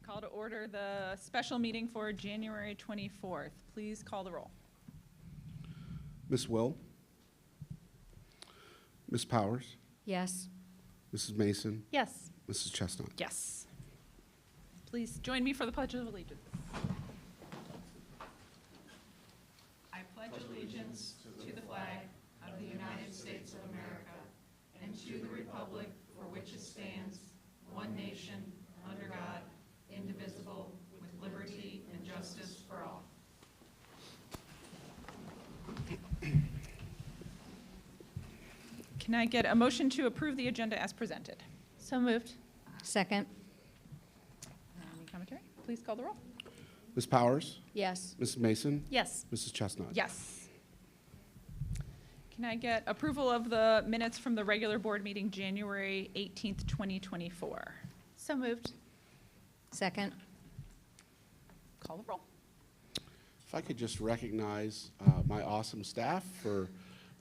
Call to order the special meeting for January 24th. Please call the roll. Ms. Will? Ms. Powers? Yes. Mrs. Mason? Yes. Mrs. Chestnut? Yes. Please join me for the Pledge of Allegiance. I pledge allegiance to the flag of the United States of America and to the republic for which it stands, one nation, under God, indivisible, with liberty and justice for all. Can I get a motion to approve the agenda as presented? So moved. Second. Any commentary? Please call the roll. Ms. Powers? Yes. Mrs. Mason? Yes. Mrs. Chestnut? Yes. Can I get approval of the minutes from the regular board meeting January 18th, 2024? So moved. Second. Call the roll. If I could just recognize my awesome staff for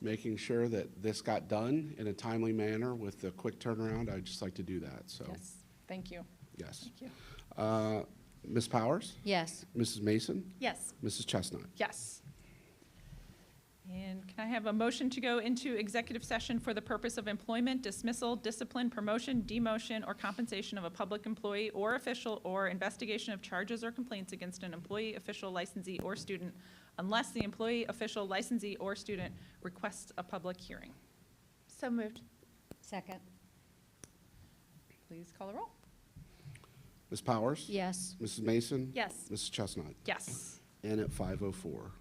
making sure that this got done in a timely manner with a quick turnaround, I'd just like to do that. So, Yes, thank you. yes. Thank you. Ms. Powers? Yes. Mrs. Mason? Yes. Mrs. Chestnut? Yes. And can I have a motion to go into executive session for the purpose of employment, dismissal, discipline, promotion, demotion, or compensation of a public employee or official, or investigation of charges or complaints against an employee, official, licensee, or student, unless the employee, official, licensee, or student requests a public hearing? So moved. Second. Please call the roll. Ms. Powers? Yes. Mrs. Mason? Yes. Mrs. Chestnut? Yes. And at 5:04.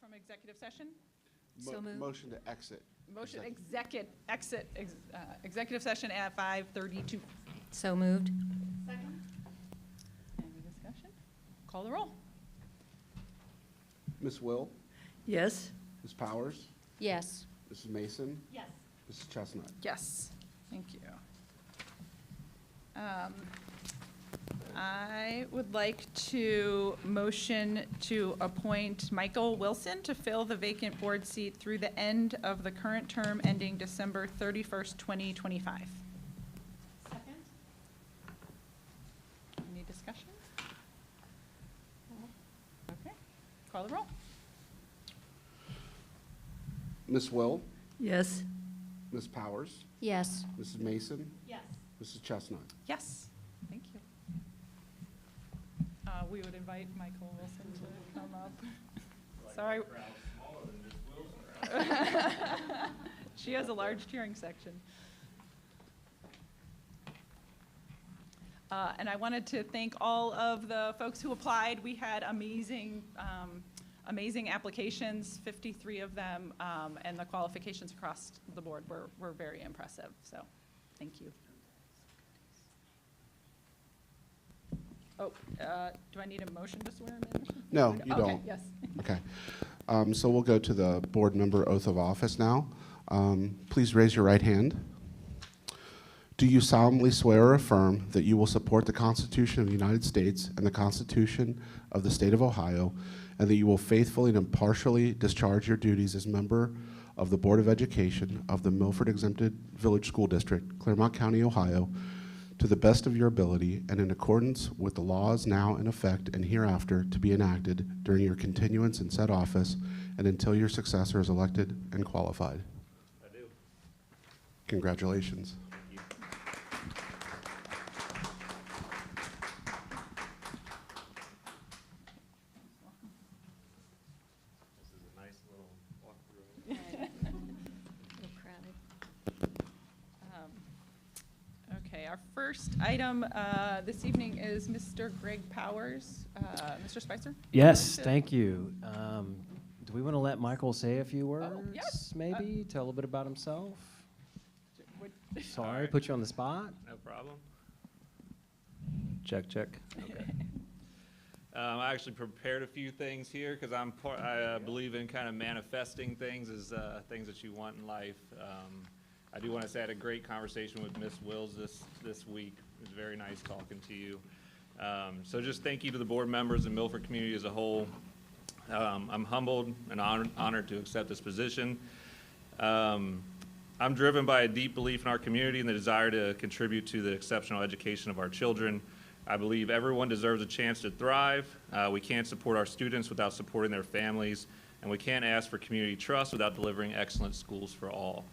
from executive session. So moved. Motion to exit. Motion executive session at 5:32. So moved. Any discussion? Call the roll. Ms. Will, Yes. Ms. Powers, Yes. Mrs. Mason, Yes. Mrs. Chestnut. Yes, thank you. I would like to motion to appoint Michael Wilson to fill the vacant board seat through the end of the current term ending December 31st, 2025. Second. Any discussion? Okay, call the roll. Ms. Will, Yes. Ms. Powers, Yes. Mrs. Mason, Yes. Mrs. Chestnut. Yes, thank you. We would invite Michael Wilson to come up. Sorry. She has a large cheering section. And I wanted to thank all of the folks who applied. We had amazing applications, 53 of them, and the qualifications across the board were very impressive, so thank you. Oh, do I need a motion to swear him in? No, you Okay, don't. yes. Okay. So we'll go to the board member oath of office now. Please raise your right hand. Do you solemnly swear or affirm that you will support the Constitution of the United States and the Constitution of the State of Ohio, and that you will faithfully and impartially discharge your duties as member of the Board of Education of the Milford Exempted Village School District, Claremont County, Ohio, to the best of your ability and in accordance with the laws now in effect and hereafter to be enacted during your continuance in said office and until your successor is elected and qualified? I do. Congratulations. Thank you. This is a nice little walkthrough. little crowded. Okay, our first item this evening is Mr. Greg Powers. Mr. Spicer? Yes, to- thank you. Do we want to let Michael say a few words? yes. Maybe tell a little bit about himself. Would- Sorry, right. put you on the spot. No problem. Check, check. Okay. I actually prepared a few things here because I believe in kind of manifesting things as things that you want in life. I do want to say I had a great conversation with Miss Wills this week. It was very nice talking to you. So just thank you to the board members and Milford community as a whole. I'm humbled and honored to accept this position. I'm driven by a deep belief in our community and the desire to contribute to the exceptional education of our children. I believe everyone deserves a chance to thrive. We can't support our students without supporting their families, and we can't ask for community trust without delivering excellent schools for all.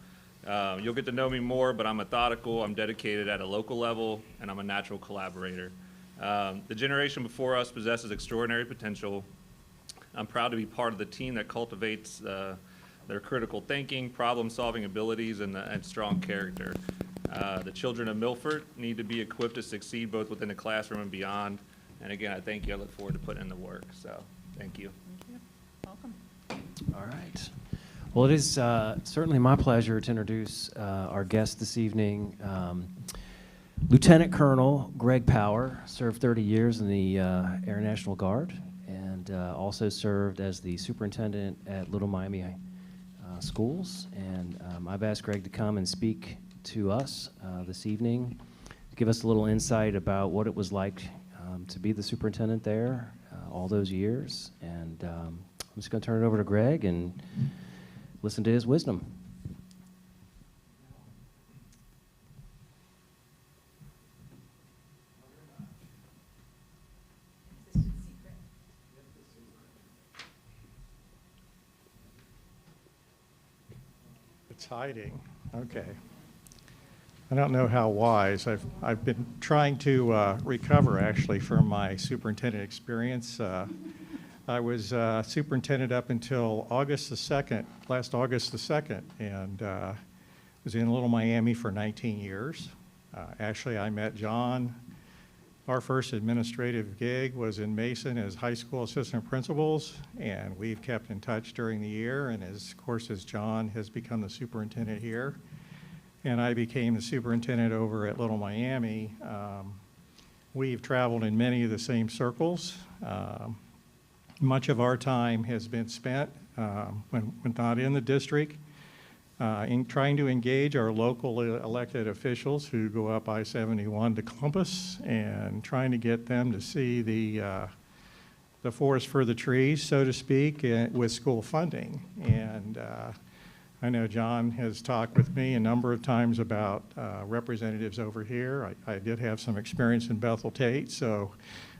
You'll get to know me more, but I'm methodical, I'm dedicated at a local level, and I'm a natural collaborator. The generation before us possesses extraordinary potential. I'm proud to be part of the team that cultivates their critical thinking, problem-solving abilities, and strong character. The children of Milford need to be equipped to succeed both within the classroom and beyond. And again, I thank you. I look forward to putting in the work. So, thank you. Thank you. Welcome. All right. Well, it is certainly my pleasure to introduce our guest this evening. Lieutenant Colonel Greg Power served 30 years in the Air National Guard and also served as the superintendent at Little Miami Schools. And I've asked Greg to come and speak to us this evening, to give us a little insight about what it was like to be the superintendent there all those years. And I'm just going to turn it over to Greg and listen to his wisdom. It's hiding. Okay. I don't know how wise. I've been trying to recover actually from my superintendent experience. I was superintendent up until August the 2nd, last August the 2nd, and was in Little Miami for 19 years. Actually, I met John Our first administrative gig was in Mason as high school assistant principals, and we've kept in touch during the year. And of course, as John has become the superintendent here, and I became the superintendent over at Little Miami, we've traveled in many of the same circles. Much of our time has been spent, when not in the district, in trying to engage our local elected officials who go up I-71 to Columbus and trying to get them to see the forest for the trees, so to speak, with school funding. And I know John has talked with me a number of times about representatives over here. I did have some experience in Bethel Tate, so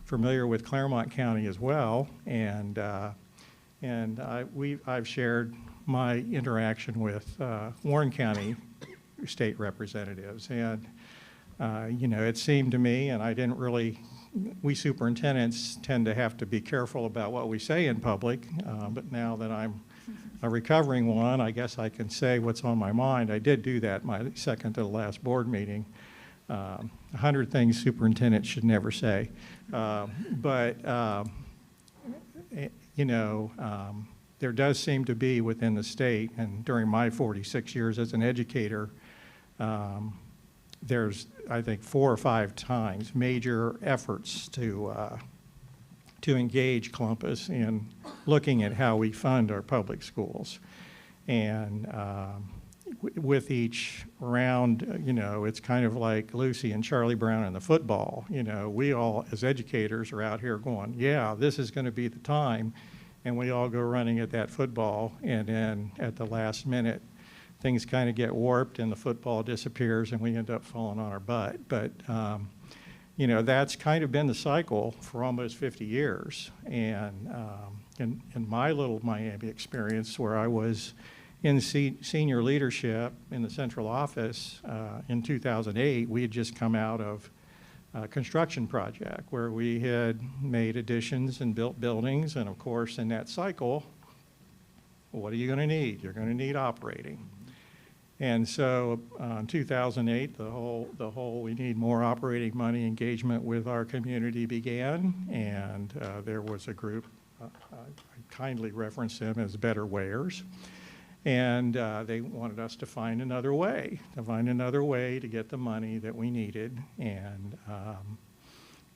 familiar with Claremont County as well. And I've shared my interaction with Warren County state representatives. And, you know, it seemed to me, and I didn't really, we superintendents tend to have to be careful about what we say in public, but now that I'm a recovering one, I guess I can say what's on my mind. I did do that my second to the last board meeting. 100 things superintendents should never say. You know, there does seem to be within the state, and during my 46 years as an educator, there's, I think, 4 or 5 times major efforts to engage Columbus in looking at how we fund our public schools. And with each round, you know, it's kind of like Lucy and Charlie Brown and the football. You know, we all, as educators, are out here going, yeah, this is going to be the time. And we all go running at that football. And then at the last minute, things kind of get warped and the football disappears and we end up falling on our butt. But, you know, that's kind of been the cycle for almost 50 years. And in my little Miami experience, where I was in senior leadership in the central office in 2008, we had just come out of a construction project where we had made additions and built buildings. And of course, in that cycle, what are you going to need? You're going to need operating. And so in 2008, the whole we need more operating money engagement with our community began. And there was a group, I kindly reference them as Better Wayers. And they wanted us to find another way, to get the money that we needed. And,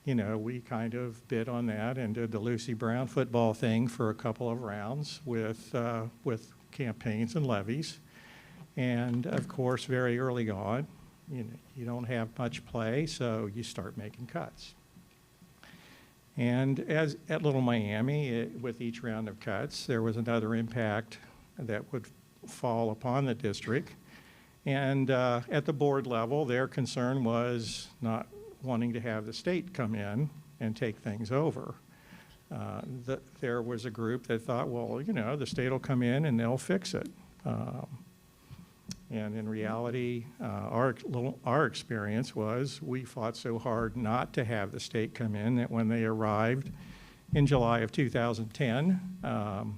you know, we kind of bid on that and did the Lucy Brown football thing for a couple of rounds with campaigns and levies. And, of course, very early on, you know, you don't have much play, so you start making cuts. And as at Little Miami, with each round of cuts, there was another impact that would fall upon the district. And at the board level, their concern was not wanting to have the state come in and take things over. There was a group that thought, well, you know, the state will come in and they'll fix it. And in reality, our experience was we fought so hard not to have the state come in that when they arrived in July of 2010,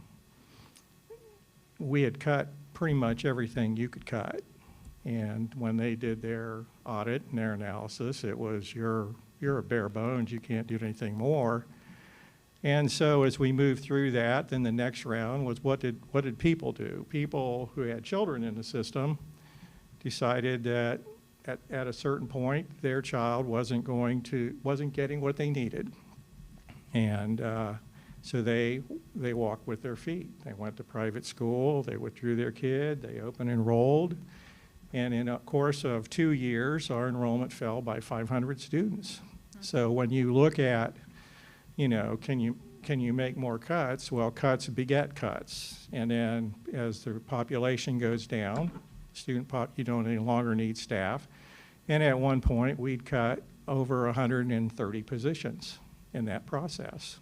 we had cut pretty much everything you could cut. And when they did their audit and their analysis, it was you're a bare bones, you can't do anything more. And so as we moved through that, then the next round was what did people do? People who had children in the system decided that at a certain point their child wasn't getting what they needed. And so they walked with their feet. They went to private school, they withdrew their kid, they open enrolled. And in a course of 2 years, our enrollment fell by 500 students. So when you look at, you know, can you make more cuts? Well, cuts beget cuts. And then as the population goes down, you don't any longer need staff. And at one point, we'd cut over 130 positions in that process.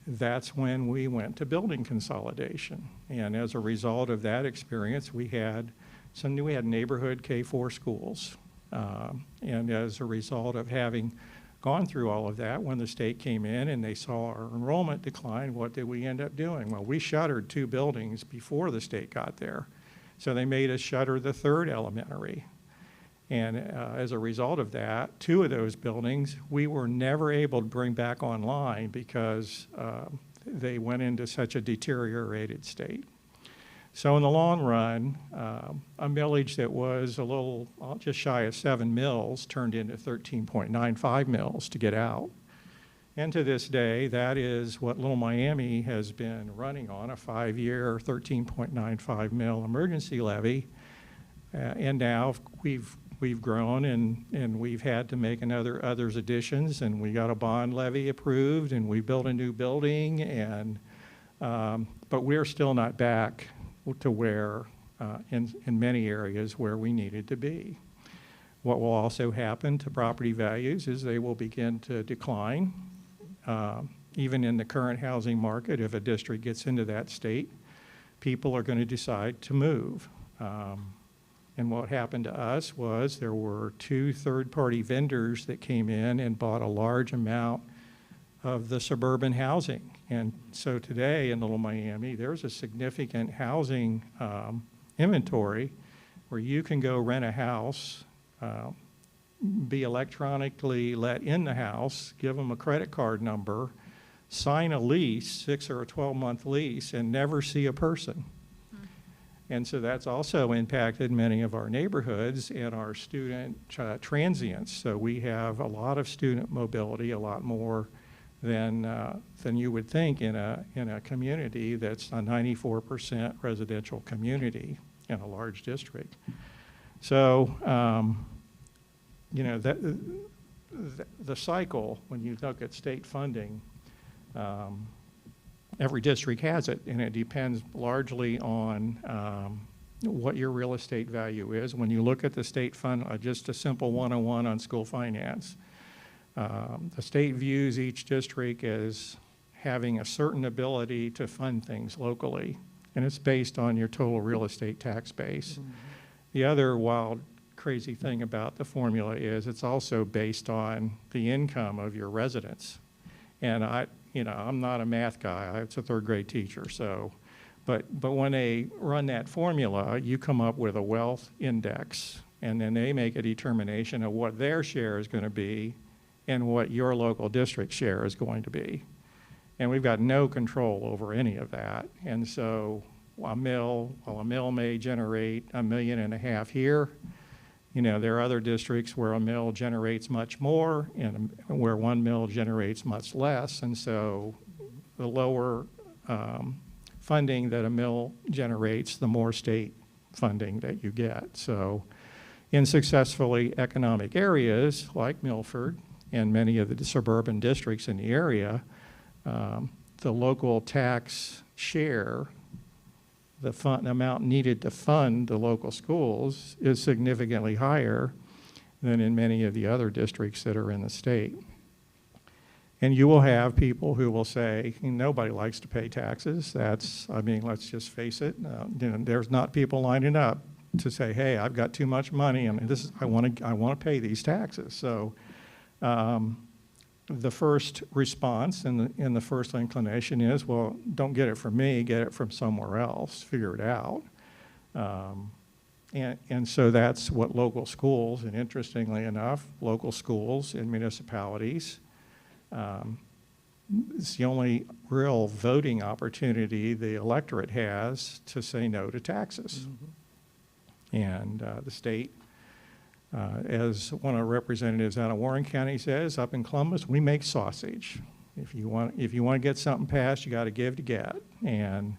That's when we went to building consolidation. And as a result of that experience, we had neighborhood K-4 schools. And as a result of having gone through all of that, when the state came in and they saw our enrollment decline, what did we end up doing? Well, we shuttered 2 buildings before the state got there. So they made us shutter the 3rd elementary. And as a result of that, 2 of those buildings, we were never able to bring back online because they went into such a deteriorated state. So in the long run, a millage that was a little just shy of 7 mills turned into 13.95 mills to get out. And to this day, that is what Little Miami has been running on, a 5-year, 13.95 mil emergency levy. And now we've grown and we've had to make others additions, and we got a bond levy approved, and we built a new building, and but we're still not back to where in many areas where we needed to be. What will also happen to property values is they will begin to decline. Even in the current housing market, if a district gets into that state, people are going to decide to move. And what happened to us was there were 2 third-party vendors that came in and bought a large amount of the suburban housing. And so today in Little Miami, there's a significant housing inventory where you can go rent a house, be electronically let in the house, give them a credit card number, sign a lease, 6 or a 12-month lease, and never see a person. And so that's also impacted many of our neighborhoods and our student transients. So we have a lot of student mobility, a lot more than you would think in a community that's a 94% residential community in a large district. So, you know, the cycle, when you look at state funding, every district has it, and it depends largely on what your real estate value is. When you look at the state fund, just a simple 101 on school finance, the state views each district as having a certain ability to fund things locally, and it's based on your total real estate tax base. Mm-hmm. The other wild, crazy thing about the formula is it's also based on the income of your residents. And I'm not a math guy. I'm a 3rd grade teacher. So, but when they run that formula, you come up with a wealth index, and then they make a determination of what their share is going to be and what your local district share is going to be. And we've got no control over any of that. And so a mill may generate $1.5 million here. You know, there are other districts where a mill generates much more and where 1 mill generates much less. And so the lower funding that a mill generates, the more state funding that you get. So in successfully economic areas like Milford and many of the suburban districts in the area, the local tax share, the amount needed to fund the local schools is significantly higher than in many of the other districts that are in the state. And you will have people who will say, nobody likes to pay taxes. Let's just face it. There's not people lining up to say, hey, I've got too much money and I want to pay these taxes. So the first response and the first inclination is, well, don't get it from me, get it from somewhere else, figure it out. And so that's what local schools, and interestingly enough, local schools and municipalities, it's the only real voting opportunity the electorate has to say no to taxes. Mm-hmm. And the state, as one of our representatives out of Warren County says, up in Columbus, we make sausage. If you want to get something passed, you got to give to get. And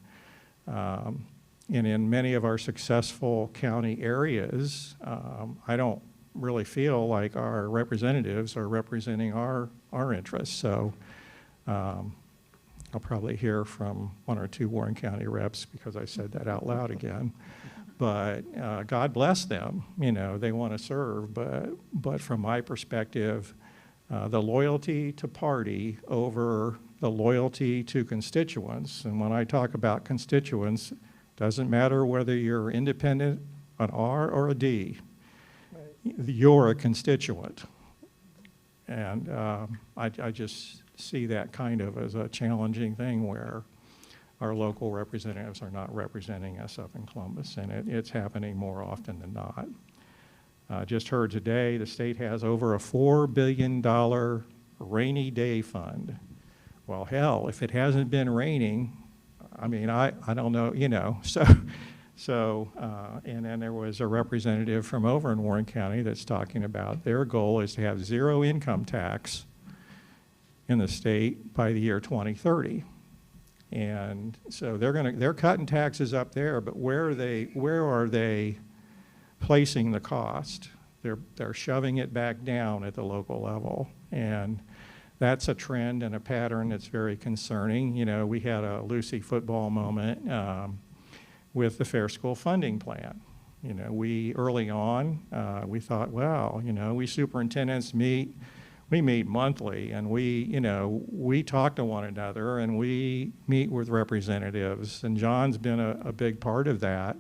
in many of our successful county areas, I don't really feel like our representatives are representing our interests. So I'll probably hear from 1 or 2 Warren County reps because I said that out loud again. But God bless them, they want to serve. But from my perspective, the loyalty to party over the loyalty to constituents, and when I talk about constituents, doesn't matter whether you're independent, an R or a D, right. You're a constituent. And I just see that kind of as a challenging thing where our local representatives are not representing us up in Columbus, and it's happening more often than not. Just heard today the state has over a $4 billion rainy day fund. Well, hell, if it hasn't been raining, I mean, I don't know, you know, and then there was a representative from over in Warren County that's talking about their goal is to have zero income tax in the state by the year 2030. And so they're cutting taxes up there, but where are they placing the cost? They're shoving it back down at the local level. And that's a trend and a pattern that's very concerning. You know, we had a Lucy football moment with the Fair School Funding Plan. You know, early on, we thought, well, you know, we superintendents we meet monthly, and we talk to one another, and we meet with representatives, and John's been a big part of that.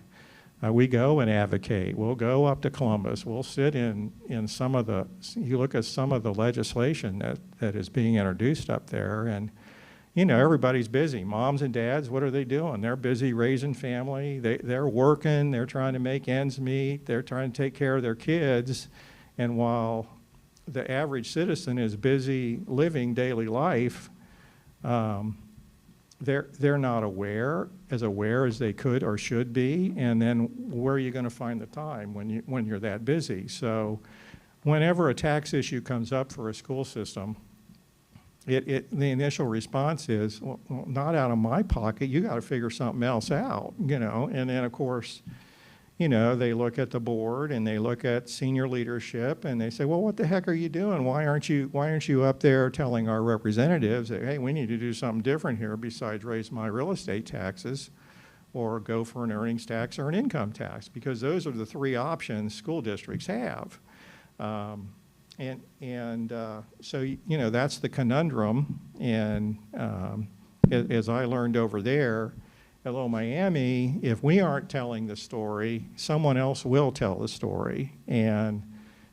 We go and advocate. We'll go up to Columbus. We'll sit in some of you look at some of the legislation that is being introduced up there, and you know, everybody's busy. Moms and dads, what are they doing? They're busy raising family. They're working. They're trying to make ends meet. They're trying to take care of their kids. And while the average citizen is busy living daily life, they're not aware as they could or should be. And then where are you going to find the time when you're that busy? So whenever a tax issue comes up for a school system, the initial response is, well, not out of my pocket. You got to figure something else out, you know. And then, of course, you know, they look at the board and they look at senior leadership and they say, well, what the heck are you doing? Why aren't you up there telling our representatives that, hey, we need to do something different here besides raise my real estate taxes or go for an earnings tax or an income tax? Because those are the three options school districts have. So, you know, that's the conundrum. And as I learned over there at Little Miami, if we aren't telling the story, someone else will tell the story. And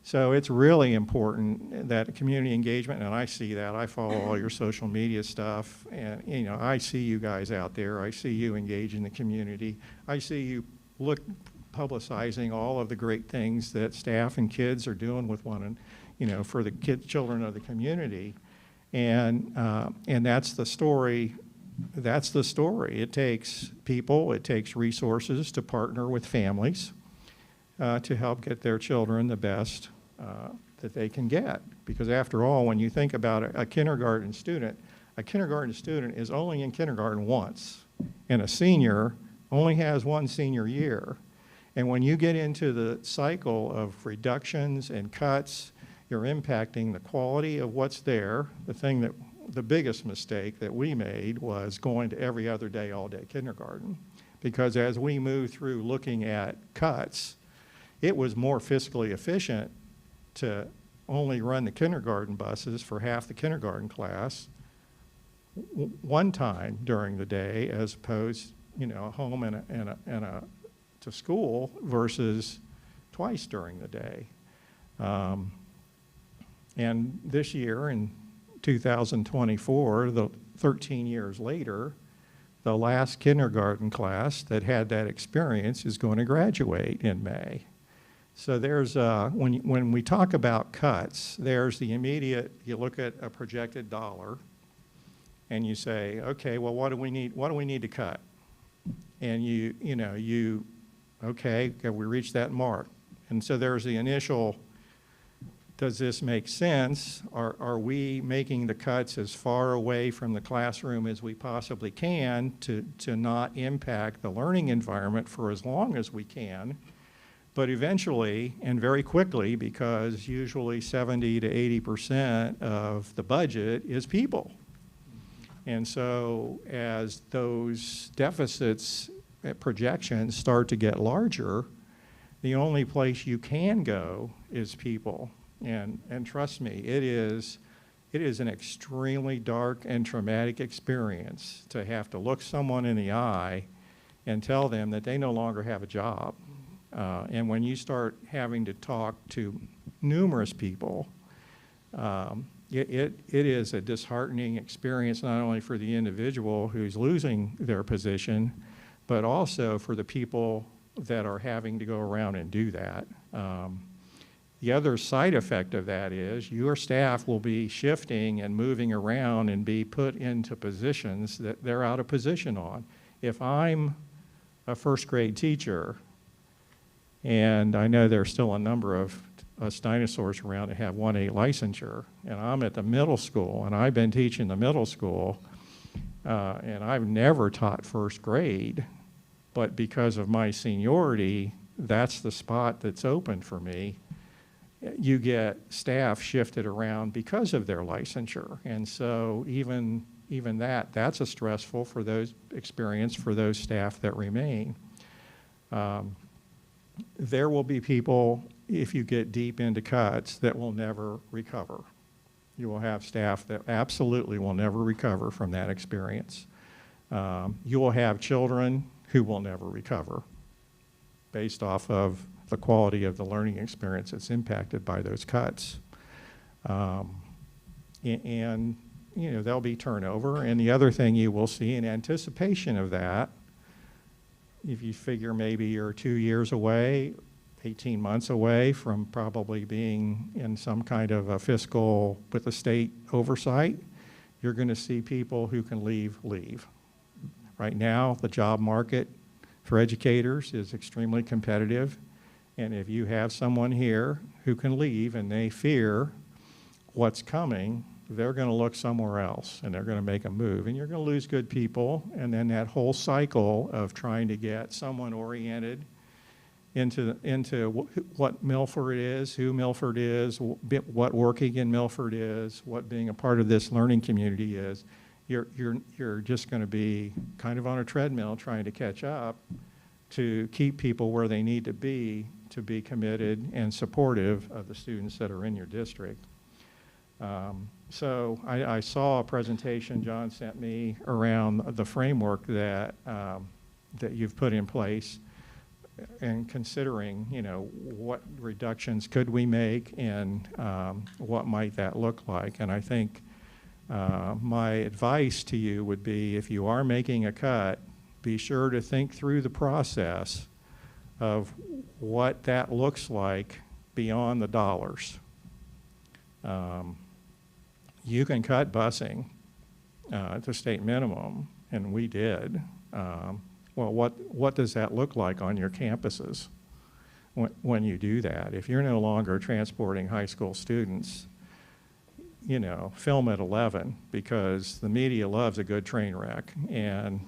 so it's really important that community engagement, and I see that. I follow all your social media stuff, and, you know, I see you guys out there. I see you engage in the community. I see you publicizing all of the great things that staff and kids are doing with one another, you know, for the children of the community. And that's the story. That's the story. It takes people, it takes resources to partner with families to help get their children the best that they can get. Because after all, when you think about a kindergarten student is only in kindergarten once, and a senior only has one senior year. And when you get into the cycle of reductions and cuts, you're impacting the quality of what's there. The biggest mistake that we made was going to every other day, all day kindergarten. Because as we move through looking at cuts, it was more fiscally efficient to only run the kindergarten buses for half the kindergarten class one time during the day, as opposed, you know, home and to school versus twice during the day. And this year, in 2024, 13 years later, the last kindergarten class that had that experience is going to graduate in May. So there's, when we talk about cuts, there's the immediate, you look at a projected dollar and you say, okay, well, what do we need to cut? And okay, have we reached that mark? And so there's the initial, does this make sense? Are we making the cuts as far away from the classroom as we possibly can to not impact the learning environment for as long as we can? But eventually, and very quickly, because usually 70 to 80% of the budget is people. And so as those deficits projections start to get larger, the only place you can go is people. And trust me, it is an extremely dark and traumatic experience to have to look someone in the eye and tell them that they no longer have a job. And when you start having to talk to numerous people, it is a disheartening experience, not only for the individual who's losing their position, but also for the people that are having to go around and do that. The other side effect of that is your staff will be shifting and moving around and be put into positions that they're out of position on. If I'm a first grade teacher, and I know there's still a number of us dinosaurs around that have 1A licensure, and I'm at the middle school, and I've been teaching the middle school, and I've never taught first grade, but because of my seniority, that's the spot that's open for me. You get staff shifted around because of their licensure, and so even that's a stressful for those experience for those staff that remain. There will be people, if you get deep into cuts, that will never recover. You will have staff that absolutely will never recover from that experience. You will have children who will never recover based off of the quality of the learning experience that's impacted by those cuts. And you know, there'll be turnover. And the other thing you will see in anticipation of that, if you figure maybe you're 2 years away, 18 months away from probably being in some kind of a fiscal with the state oversight, you're going to see people who can leave. Right now, the job market for educators is extremely competitive. And if you have someone here who can leave and they fear what's coming, they're going to look somewhere else and they're going to make a move. And you're going to lose good people. And then that whole cycle of trying to get someone oriented into what Milford is, who Milford is, what working in Milford is, what being a part of this learning community is, you're just going to be kind of on a treadmill trying to catch up to keep people where they need to be committed and supportive of the students that are in your district. So I saw a presentation John sent me around the framework that you've put in place, and considering, you know, what reductions could we make and what might that look like. And I think my advice to you would be, if you are making a cut, be sure to think through the process of what that looks like beyond the dollars. You can cut busing at the state minimum, and we did. Well, what does that look like on your campuses when you do that? If you're no longer transporting high school students, you know, film at 11, because the media loves a good train wreck. And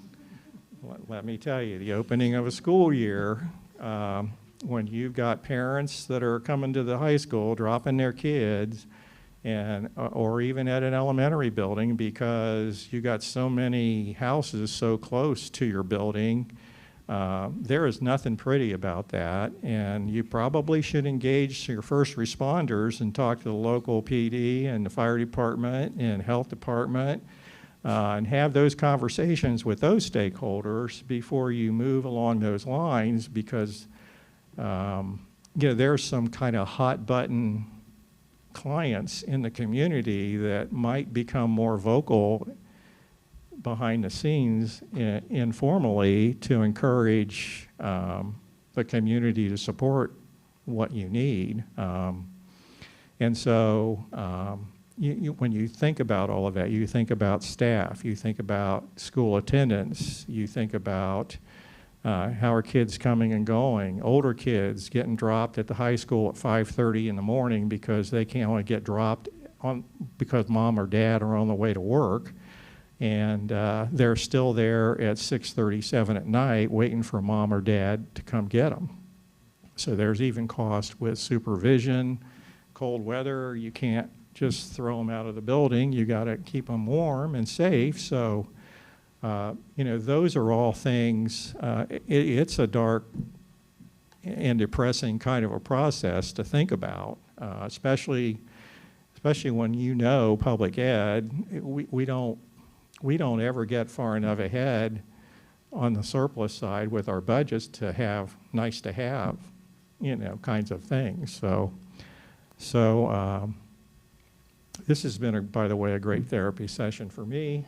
let me tell you, the opening of a school year, when you've got parents that are coming to the high school, dropping their kids, and or even at an elementary building, because you got so many houses so close to your building, there is nothing pretty about that. And you probably should engage your first responders and talk to the local PD and the fire department and health department, and have those conversations with those stakeholders before you move along those lines, because you know, there's some kind of hot button clients in the community that might become more vocal behind the scenes informally to encourage the community to support what you need. And so when you think about all of that, you think about staff, you think about school attendance, you think about how are kids coming and going, older kids getting dropped at the high school at 5:30 in the morning because they can't only get dropped because mom or dad are on the way to work, and they're still there at 6:37 at night waiting for mom or dad to come get them. So there's even cost with supervision, cold weather, you can't just throw them out of the building, you got to keep them warm and safe. So you know, those are all things, it's a dark and depressing kind of a process to think about, especially when you know public ed, we don't ever get far enough ahead on the surplus side with our budgets to have nice to have, you know, kinds of things. So this has been, by the way, a great therapy session for me.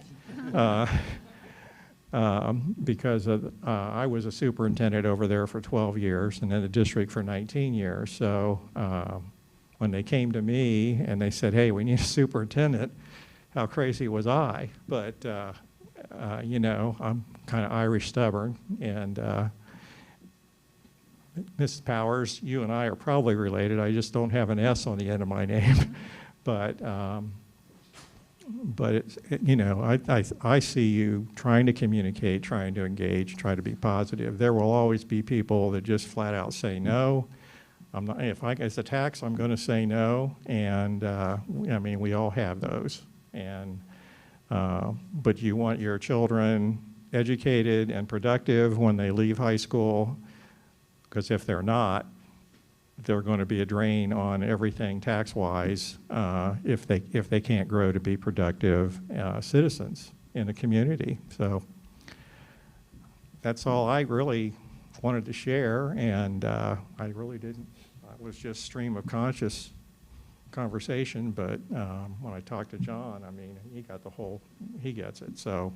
Because I was a superintendent over there for 12 years and in the district for 19 years. So when they came to me and they said, hey, we need a superintendent, how crazy was I? But, you know, I'm kind of Irish stubborn, and Mrs. Powers, you and I are probably related. I just don't have an S on the end of my name. But it's, you know, I see you trying to communicate, trying to engage, try to be positive. There will always be people that just flat out say no. I'm not, if it's a tax, I'm going to say no. And I mean, we all have those. And but you want your children educated and productive when they leave high school, because if they're not, they're going to be a drain on everything tax-wise if they can't grow to be productive citizens in the community. So that's all I really wanted to share, and I really didn't. It was just stream of conscious conversation, but when I talked to John, I mean, he gets it. So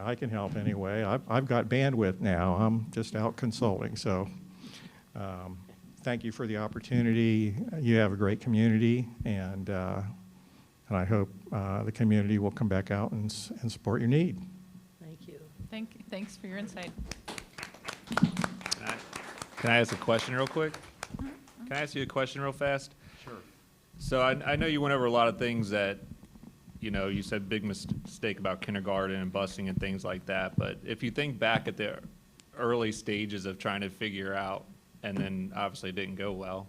I can help anyway. I've got bandwidth now. I'm just out consulting. So thank you for the opportunity. You have a great community, and I hope the community will come back out and support your need. Thank you. Thanks for your insight. Can I ask a question real quick? Can I ask you a question real fast? Sure. So I know you went over a lot of things that, you know, you said big mistake about kindergarten and busing and things like that. But if you think back at the early stages of trying to figure out, and then obviously it didn't go well,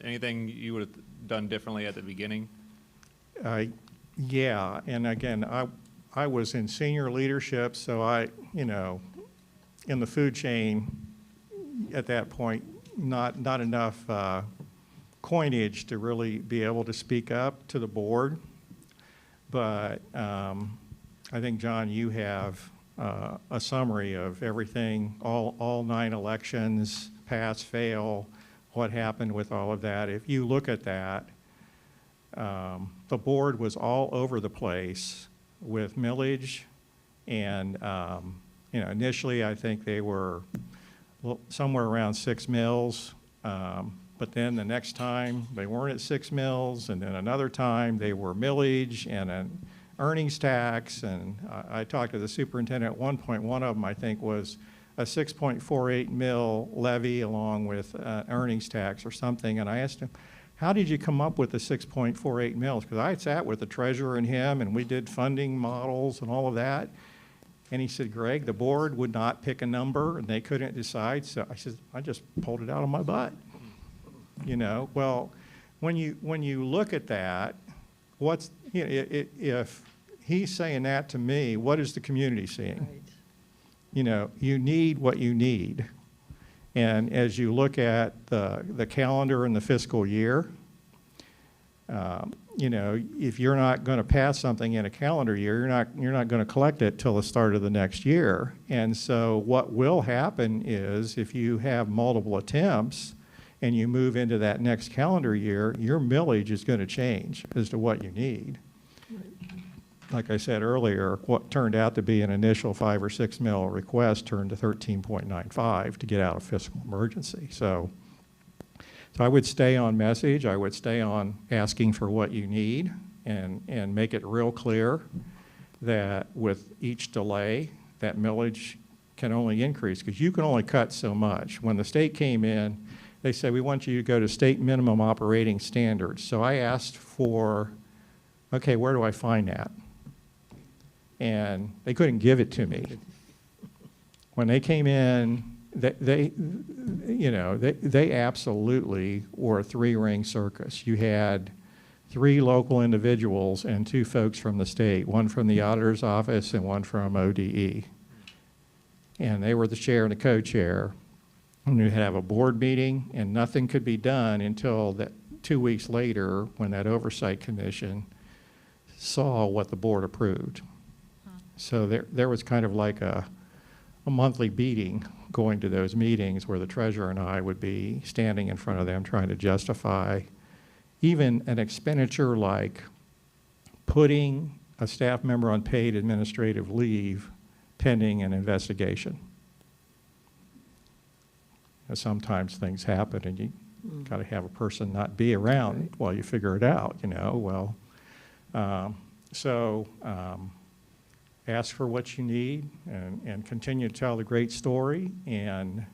anything you would have done differently at the beginning? Yeah, and again, I was in senior leadership, so I, you know, in the food chain at that point, not enough coinage to really be able to speak up to the board. But I think, John, you have a summary of everything, all 9 elections, pass, fail, what happened with all of that. If you look at that, the board was all over the place with millage, and you know, initially I think they were somewhere around 6 mills, but then the next time they weren't at 6 mills, and then another time they were millage and an earnings tax. And I talked to the superintendent at one point. One of them, I think, was a 6.48 mil levy along with earnings tax or something. And I asked him, how did you come up with the 6.48 mils? Because I had sat with the treasurer and him, and we did funding models and all of that. And he said, Greg, the board would not pick a number, and they couldn't decide. So I said, I just pulled it out of my butt. You know, well, when you look at that, what's, you know, if he's saying that to me, what is the community seeing? Right. You know, you need what you need. And as you look at the calendar and the fiscal year, you know, if you're not going to pass something in a calendar year, you're not going to collect it till the start of the next year. And so what will happen is, if you have multiple attempts and you move into that next calendar year, your millage is going to change as to what you need. Like I said earlier, what turned out to be an initial 5 or 6 mil request turned to 13.95 to get out of fiscal emergency. So I would stay on message. I would stay on asking for what you need, and make it real clear that with each delay, that millage can only increase, because you can only cut so much. When the state came in, they said, we want you to go to state minimum operating standards. So I asked for, okay, where do I find that? And they couldn't give it to me. When they came in, they absolutely were a 3-ring circus. You had 3 local individuals and 2 folks from the state, one from the auditor's office and one from ODE. And they were the chair and the co-chair. And we had a board meeting, and nothing could be done until that 2 weeks later, when that oversight commission saw what the board approved. So there was kind of like a monthly beating going to those meetings, where the treasurer and I would be standing in front of them trying to justify even an expenditure like putting a staff member on paid administrative leave pending an investigation. Sometimes things happen, and got to have a person not be around while you figure it out, you know. Well, ask for what you need and continue to tell the great story. And,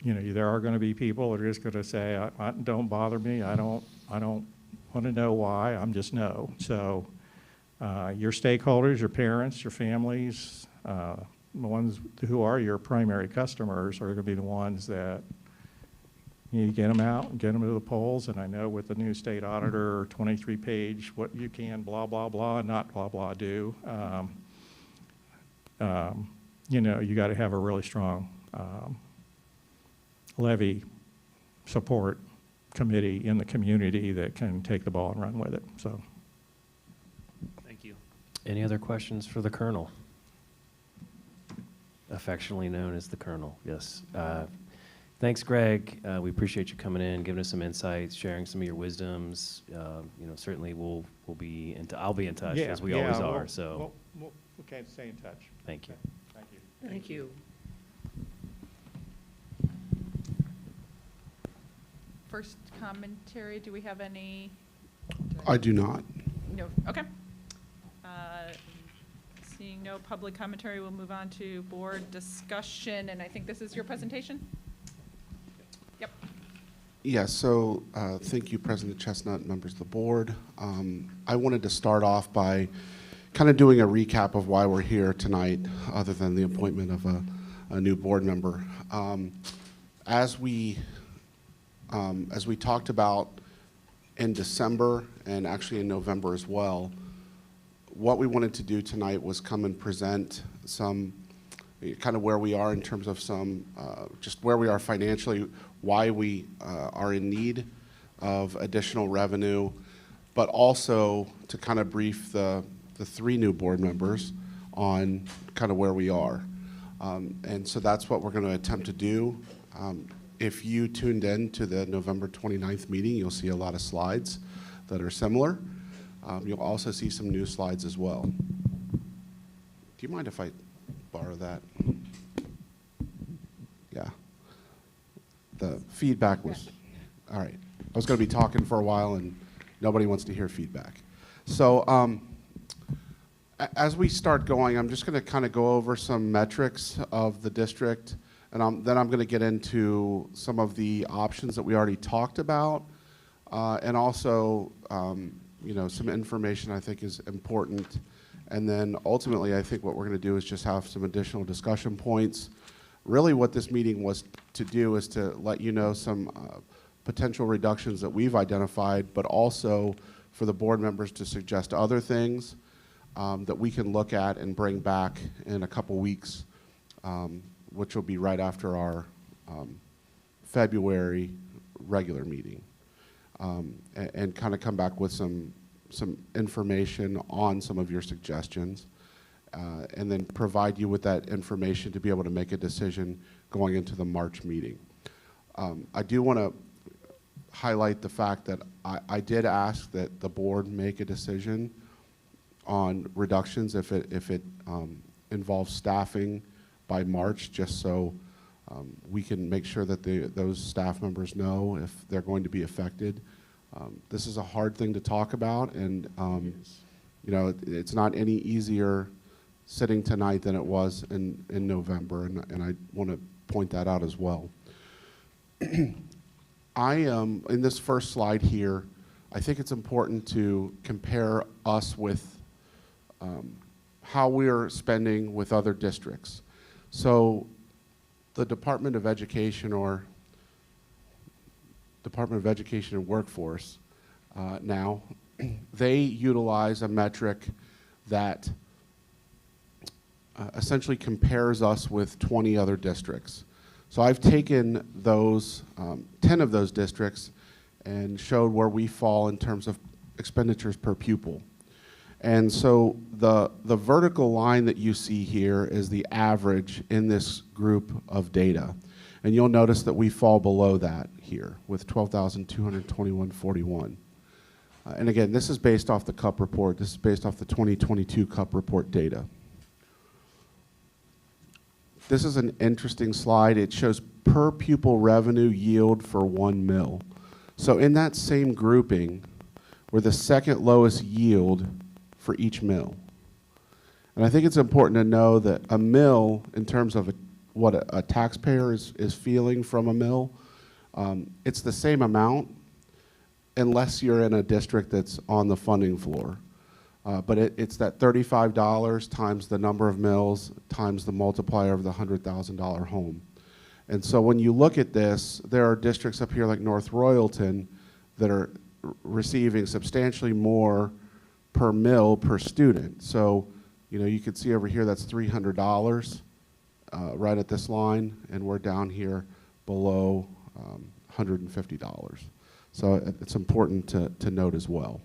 you know, there are going to be people that are just going to say, don't bother me. I don't want to know why. I'm just no. So your stakeholders, your parents, your families, the ones who are your primary customers are going to be the ones that you need to get them out and get them to the polls. And I know with the new state auditor, 23-page, what you can blah, blah, blah, and not blah, blah do, you know, you got to have a really strong levy support committee in the community that can take the ball and run with it. So, Thank you. Any other questions for the Colonel? Affectionately known as the Colonel, yes. Thanks, Greg. We appreciate you coming in, giving us some insights, sharing some of your wisdoms. You know, certainly I'll be in touch, as we always are. So, we'll okay, stay in touch. thank you. Thank you. Thank you. First commentary, do we have any? I do not. No, okay. Seeing no public commentary, we'll move on to board discussion, and I think this is your presentation? Yep. Yeah, so thank you, President Chestnut, members of the board. I wanted to start off by kind of doing a recap of why we're here tonight, other than the appointment of a new board member. As we talked about in December and actually in November as well, what we wanted to do tonight was come and present some kind of where we are in terms of some, just where we are financially, why we are in need of additional revenue, but also to kind of brief the three new board members on kind of where we are. And so that's what we're going to attempt to do. If you tuned in to the November 29th meeting, you'll see a lot of slides that are similar. You'll also see some new slides as well. Do you mind if I borrow that? Yeah. The feedback was, all right. I was going to be talking for a while and nobody wants to hear feedback. So as we start going, I'm just going to kind of go over some metrics of the district, and then I'm going to get into some of the options that we already talked about, and also you know, some information I think is important. And then ultimately, I think what we're going to do is just have some additional discussion points. Really what this meeting was to do is to let you know some potential reductions that we've identified, but also for the board members to suggest other things that we can look at and bring back in a couple weeks, which will be right after our February regular meeting. And kind of come back with some information on some of your suggestions, and then provide you with that information to be able to make a decision going into the March meeting. I do want to highlight the fact that I did ask that the board make a decision on reductions if it involves staffing by March, just so we can make sure that those staff members know if they're going to be affected. This is a hard thing to talk about, and you know, it's not any easier sitting tonight than it was in November, and I want to point that out as well. In this first slide here, I think it's important to compare us with how we're spending with other districts. So the Department of Education, or Department of Education and Workforce now, they utilize a metric that essentially compares us with 20 other districts. So I've taken those 10 of those districts and showed where we fall in terms of expenditures per pupil. And so the vertical line that you see here is the average in this group of data. And you'll notice that we fall below that here with 12,221.41. And again, this is based off the CUP report. This is based off the 2022 CUP report data. This is an interesting slide. It shows per pupil revenue yield for 1 mil. So in that same grouping, we're the second lowest yield for each mil. And I think it's important to know that a mil, in terms of what a taxpayer is feeling from a mil, it's the same amount unless you're in a district that's on the funding floor. But it's that $35 times the number of mills times the multiplier of the $100,000 home. And so when you look at this, there are districts up here like North Royalton that are receiving substantially more per mill per student. So, you know, you can see over here that's $300 right at this line, and we're down here below $150. So it's important to note as well.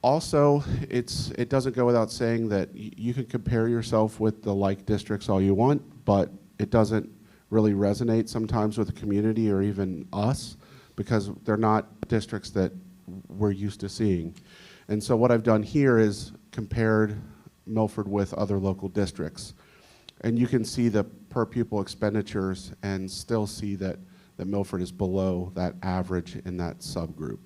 Also, it doesn't go without saying that you can compare yourself with the like districts all you want, but it doesn't really resonate sometimes with the community or even us because they're not districts that we're used to seeing. And so what I've done here is compared Milford with other local districts. And you can see the per pupil expenditures and still see that Milford is below that average in that subgroup.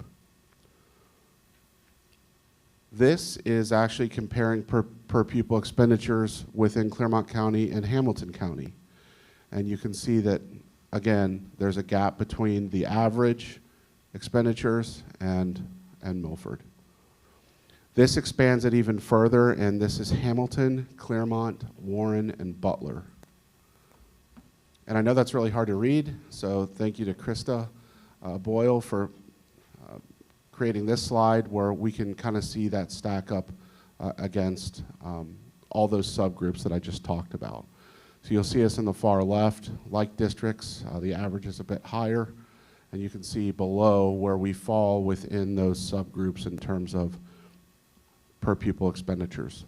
This is actually comparing per pupil expenditures within Clermont County and Hamilton County. And you can see that, again, there's a gap between the average expenditures and Milford. This expands it even further, and this is Hamilton, Clermont, Warren, and Butler. And I know that's really hard to read, so thank you to Krista Boyle for creating this slide where we can kind of see that stack up against all those subgroups that I just talked about. So you'll see us in the far left, like districts, the average is a bit higher, and you can see below where we fall within those subgroups in terms of per pupil expenditures.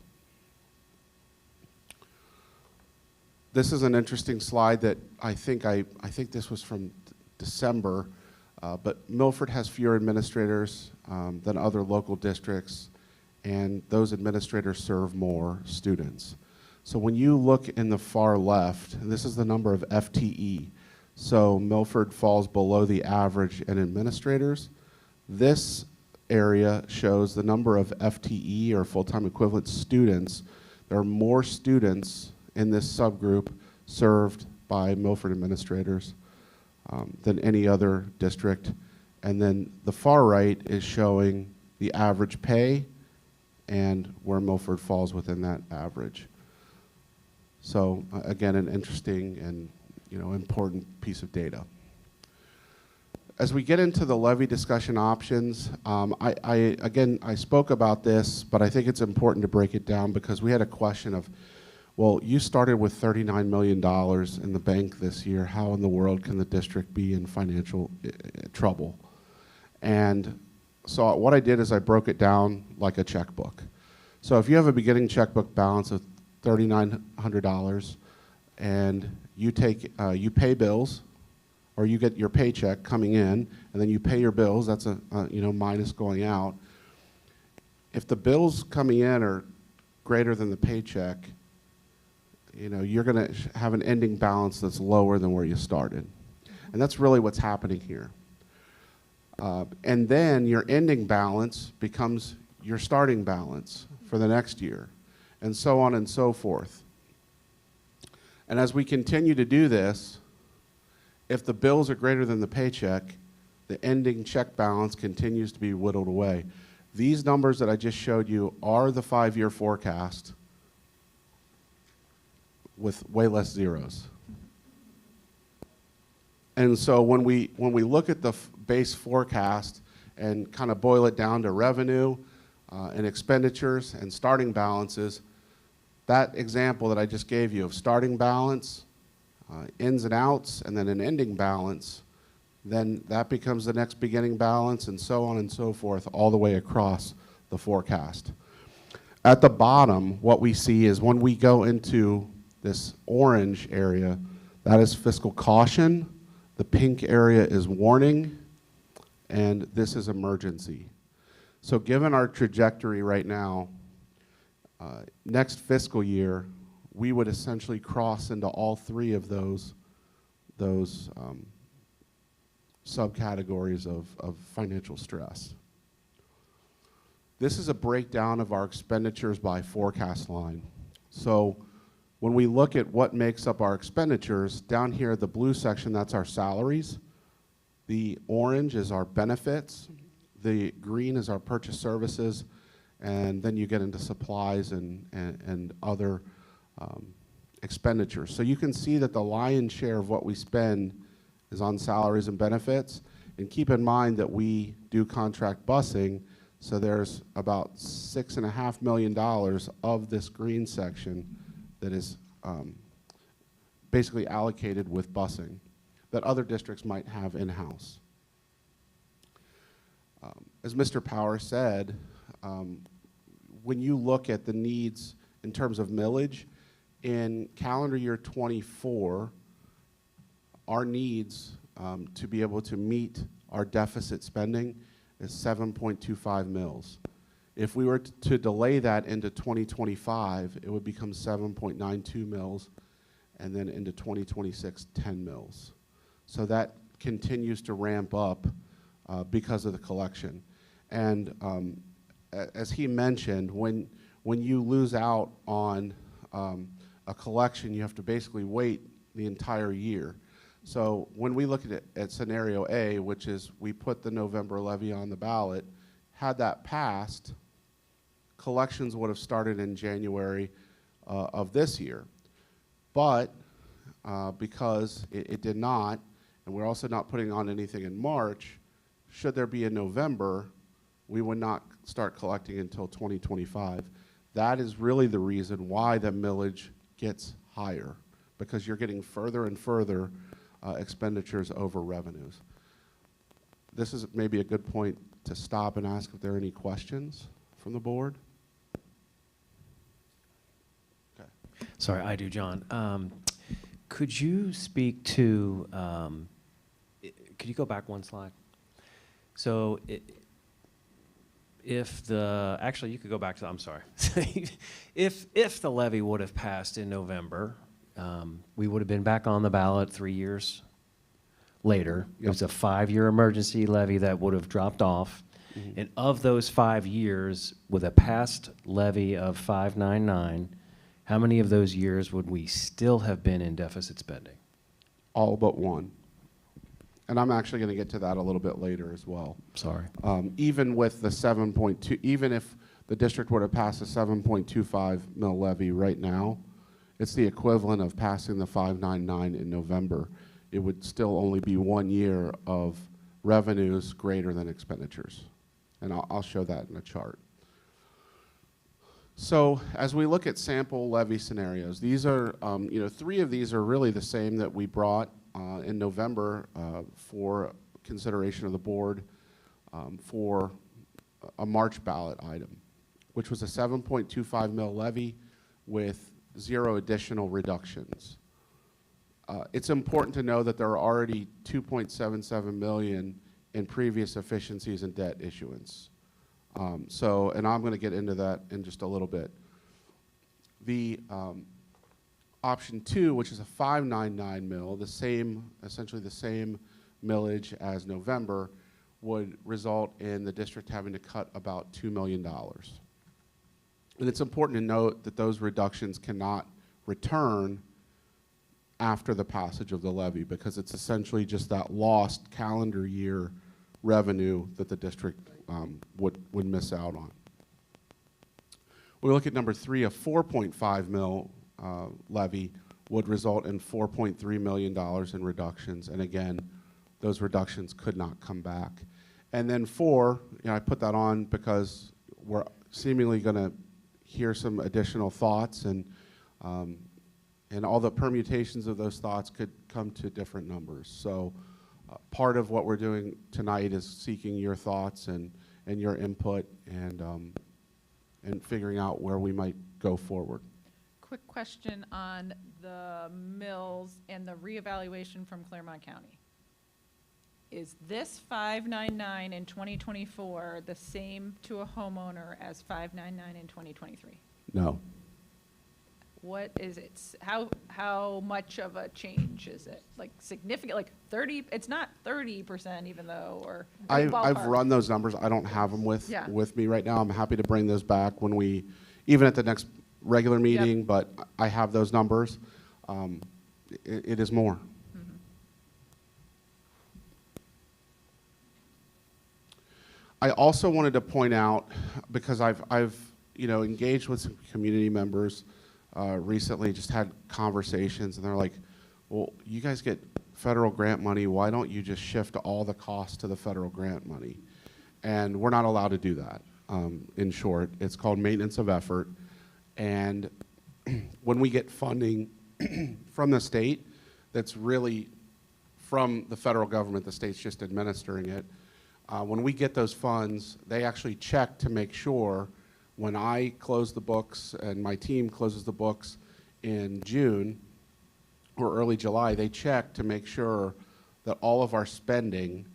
This is an interesting slide that I think this was from December, but Milford has fewer administrators than other local districts, and those administrators serve more students. So when you look in the far left, and this is the number of FTE, so Milford falls below the average in administrators. This area shows the number of FTE, or full-time equivalent students. There are more students in this subgroup served by Milford administrators than any other district. And then the far right is showing the average pay and where Milford falls within that average. So again, an interesting and important piece of data. As we get into the levy discussion options, I spoke about this, but I think it's important to break it down because we had a question of, well, you started with $39 million in the bank this year. How in the world can the district be in financial trouble? And so what I did is I broke it down like a checkbook. So if you have a beginning checkbook balance of $3,900 and you pay bills, or you get your paycheck coming in, and then you pay your bills, that's a minus going out. If the bills coming in are greater than the paycheck, you're gonna have an ending balance that's lower than where you started. And that's really what's happening here. And then your ending balance becomes your starting balance for the next year, and so on and so forth. And as we continue to do this, if the bills are greater than the paycheck, the ending check balance continues to be whittled away. These numbers that I just showed you are the 5-year forecast with way less zeros. And so when we look at the base forecast and kind of boil it down to revenue and expenditures and starting balances, that example that I just gave you of starting balance, ins and outs, and then an ending balance, then that becomes the next beginning balance, and so on and so forth, all the way across the forecast. At the bottom, what we see is when we go into this orange area, that is fiscal caution, the pink area is warning, and this is emergency. So given our trajectory right now, next fiscal year, we would essentially cross into all three of those subcategories of financial stress. This is a breakdown of our expenditures by forecast line. So when we look at what makes up our expenditures, down here, the blue section, that's our salaries. The orange is our benefits. The green is our purchase services. And then you get into supplies and other expenditures. So you can see that the lion's share of what we spend is on salaries and benefits. And keep in mind that we do contract busing, so there's about $6.5 million of this green section that is basically allocated with busing that other districts might have in-house. As Mr. Power said, when you look at the needs in terms of millage, in calendar year 24, our needs to be able to meet our deficit spending is 7.25 mils. If we were to delay that into 2025, it would become 7.92 mils, and then into 2026, 10 mils. So that continues to ramp up because of the collection. And as he mentioned, when you lose out on a collection, you have to basically wait the entire year. So when we look at scenario A, which is we put the November levy on the ballot, had that passed, collections would have started in January of this year. But because it did not, and we're also not putting on anything in March, should there be a November, we would not start collecting until 2025. That is really the reason why the millage gets higher, because you're getting further and further expenditures over revenues. This is maybe a good point to stop and ask if there are any questions from the board. Okay. Sorry, I do, John. Could you speak to, could you go back one slide? So actually you could go back to, I'm sorry. If the levy would have passed in November, we would have been back on the ballot 3 years later. It was a 5-year emergency levy that would have dropped off. Mm-hmm. And of those 5 years, with a passed levy of 599, how many of those years would we still have been in deficit spending? All but one. And I'm actually going to get to that a little bit later as well. Sorry. Even with the 7.2, even if the district would have passed a 7.25 mil levy right now, it's the equivalent of passing the 599 in November. It would still only be 1 year of revenues greater than expenditures. And I'll show that in a chart. So as we look at sample levy scenarios, these are, 3 of these are really the same that we brought in November for consideration of the board for a March ballot item, which was a 7.25 mil levy with 0 additional reductions. It's important to know that there are already 2.77 million in previous efficiencies and debt issuance. And I'm going to get into that in just a little bit. The option 2, which is a 599 mil, essentially the same millage as November, would result in the district having to cut about $2 million. And it's important to note that those reductions cannot return after the passage of the levy, because it's essentially just that lost calendar year revenue that the district would miss out on. We look at number 3, a 4.5 mil levy would result in $4.3 million in reductions, and again, those reductions could not come back. And then 4, I put that on because we're seemingly going to hear some additional thoughts, and all the permutations of those thoughts could come to different numbers. So part of what we're doing tonight is seeking your thoughts and your input and figuring out where we might go forward. Quick question on the mills and the reevaluation from Claremont County. Is this 599 in 2024 the same to a homeowner as 599 in 2023? No. what is it? How much of a change is it? Like significant, like 30, it's not 30% even though, or I've ballpark. run those numbers. I don't have them Yeah. with me right now. I'm happy to bring those back when we, even at the next regular meeting, but I have those numbers. It is more. I also wanted to point out, because I've engaged with some community members recently, just had conversations, and they're like, well, you guys get federal grant money, why don't you just shift all the costs to the federal grant money? And we're not allowed to do that, in short. It's called maintenance of effort. And when we get funding from the state, that's really from the federal government, the state's just administering it. When we get those funds, they actually check to make sure when I close the books and my team closes the books in June or early July, they check to make sure that all of our spending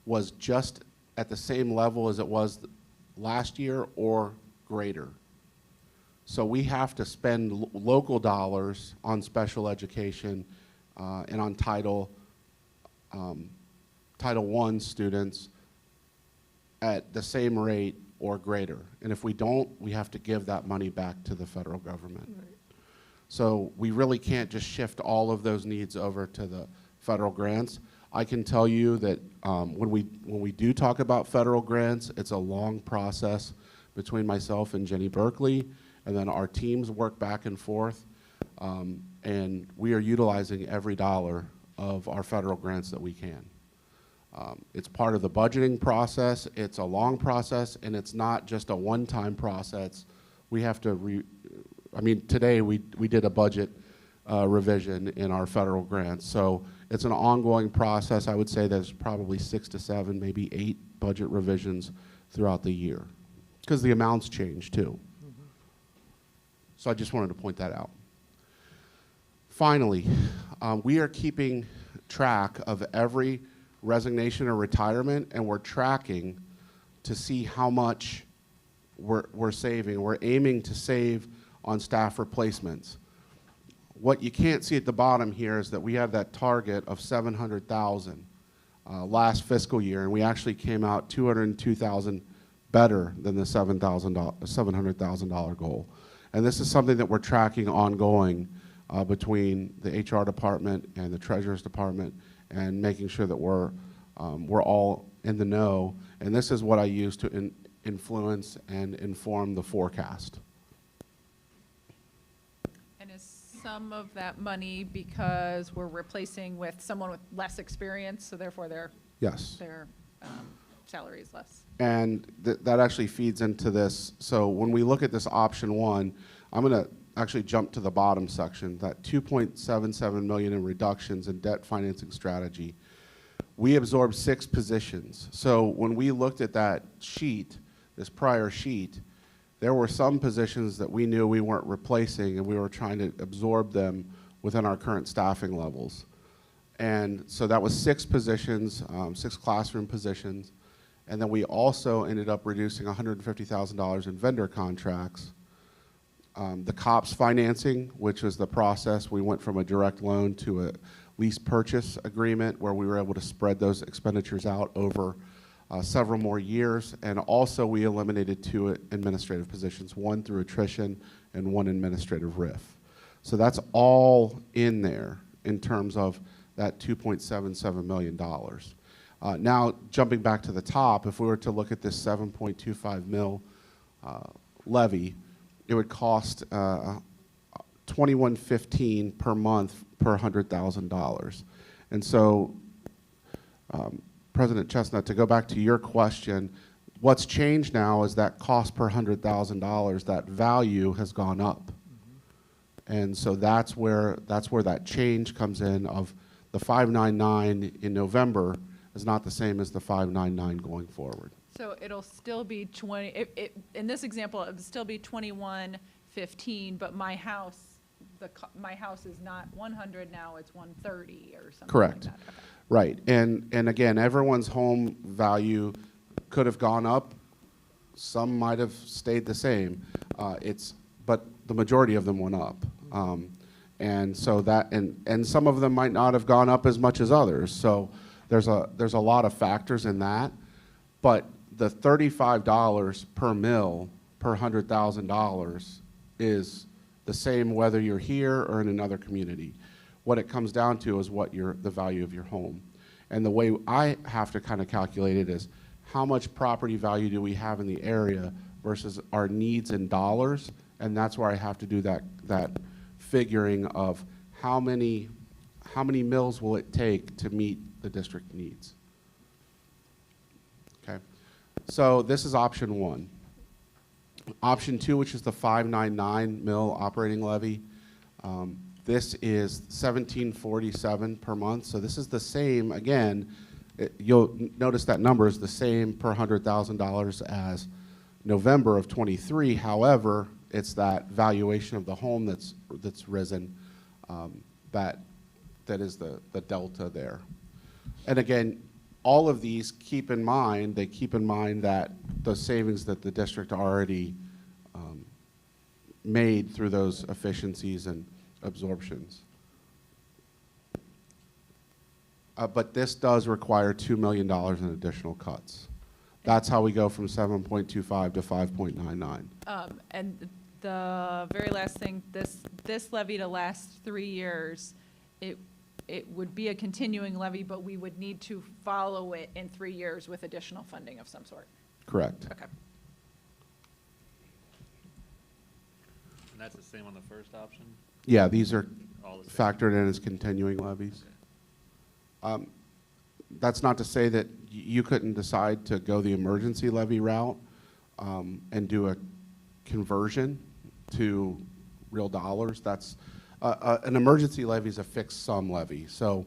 was just at the same level as it was last year or greater. So we have to spend local dollars on special education and on Title I students at the same rate or greater. And if we don't, we have to give that money back to the federal government. Right. So we really can't just shift all of those needs over to the federal grants. I can tell you that when we do talk about federal grants, it's a long process between myself and Jenny Berkeley, and then our teams work back and forth, and we are utilizing every dollar of our federal grants that we can. It's part of the budgeting process. It's a long process, and it's not just a one-time process. We have to today we did a budget revision in our federal grants. So it's an ongoing process. I would say there's probably 6 to 7, maybe 8 budget revisions throughout the year, because the amounts change too. So I just wanted to point that out. Finally, we are keeping track of every resignation or retirement, and we're tracking to see how much we're saving. We're aiming to save on staff replacements. What you can't see at the bottom here is that we have that target of $700,000 last fiscal year, and we actually came out $202,000 better than the $700,000 goal. And this is something that we're tracking ongoing between the HR department and the Treasurer's department, and making sure that we're all in the know. And this is what I use to influence and inform the forecast. And is some of that money because we're replacing with someone with less experience, so therefore their Yes. salary is less? And that actually feeds into this. So when we look at this option 1, I'm going to actually jump to the bottom section, that $2.77 million in reductions in debt financing strategy. We absorbed 6 positions. So when we looked at that sheet, this prior sheet, there were some positions that we knew we weren't replacing, and we were trying to absorb them within our current staffing levels. And so that was 6 positions, 6 classroom positions. And then we also ended up reducing $150,000 in vendor contracts. The COPS financing, which was the process, we went from a direct loan to a lease purchase agreement where we were able to spread those expenditures out over several more years. And also we eliminated 2 administrative positions, 1 through attrition and 1 administrative RIF. So that's all in there in terms of that $2.77 million. Now, jumping back to the top, if we were to look at this 7.25 mil levy, it would cost $21.15 per month per $100,000. And so, President Chestnut, to go back to your question, what's changed now is that cost per $100,000, that value has gone up. And so that's where that change comes in of the 599 in November is not the same as the 599 going forward. So it'll still be in this example, it would still be 21.15, but my house is not 100 now, it's 130 or something. Correct. Like that. Okay. Right. And again, everyone's home value could have gone up. Some might have stayed the same. But the majority of them went up. And so that, and some of them might not have gone up as much as others. So there's a lot of factors in that. But the $35 per mil per $100,000 is the same whether you're here or in another community. What it comes down to is the value of your home. And the way I have to kind of calculate it is how much property value do we have in the area versus our needs in dollars, and that's where I have to do that figuring of how many mills will it take to meet the district needs. Okay, so this is option one. Option two, which is the 599 mill operating levy, this is $17.47 per month. So this is the same, again, you'll notice that number is the same per $100,000 as November of 23. However, it's that valuation of the home that's risen, that is the delta there. And again, all of these keep in mind that the savings that the district already made through those efficiencies and absorptions. But this does require $2 million in additional cuts. That's how we go from 7.25 to 5.99. And the very last thing, this levy to last 3 years, it would be a continuing levy, but we would need to follow it in 3 years with additional funding of some sort. Correct. Okay. And that's the same on the first option? Yeah, these are All the same. factored in as continuing levies. That's not to say that you couldn't decide to go the emergency levy route and do a conversion to real dollars. That's an emergency levy is a fixed sum levy, so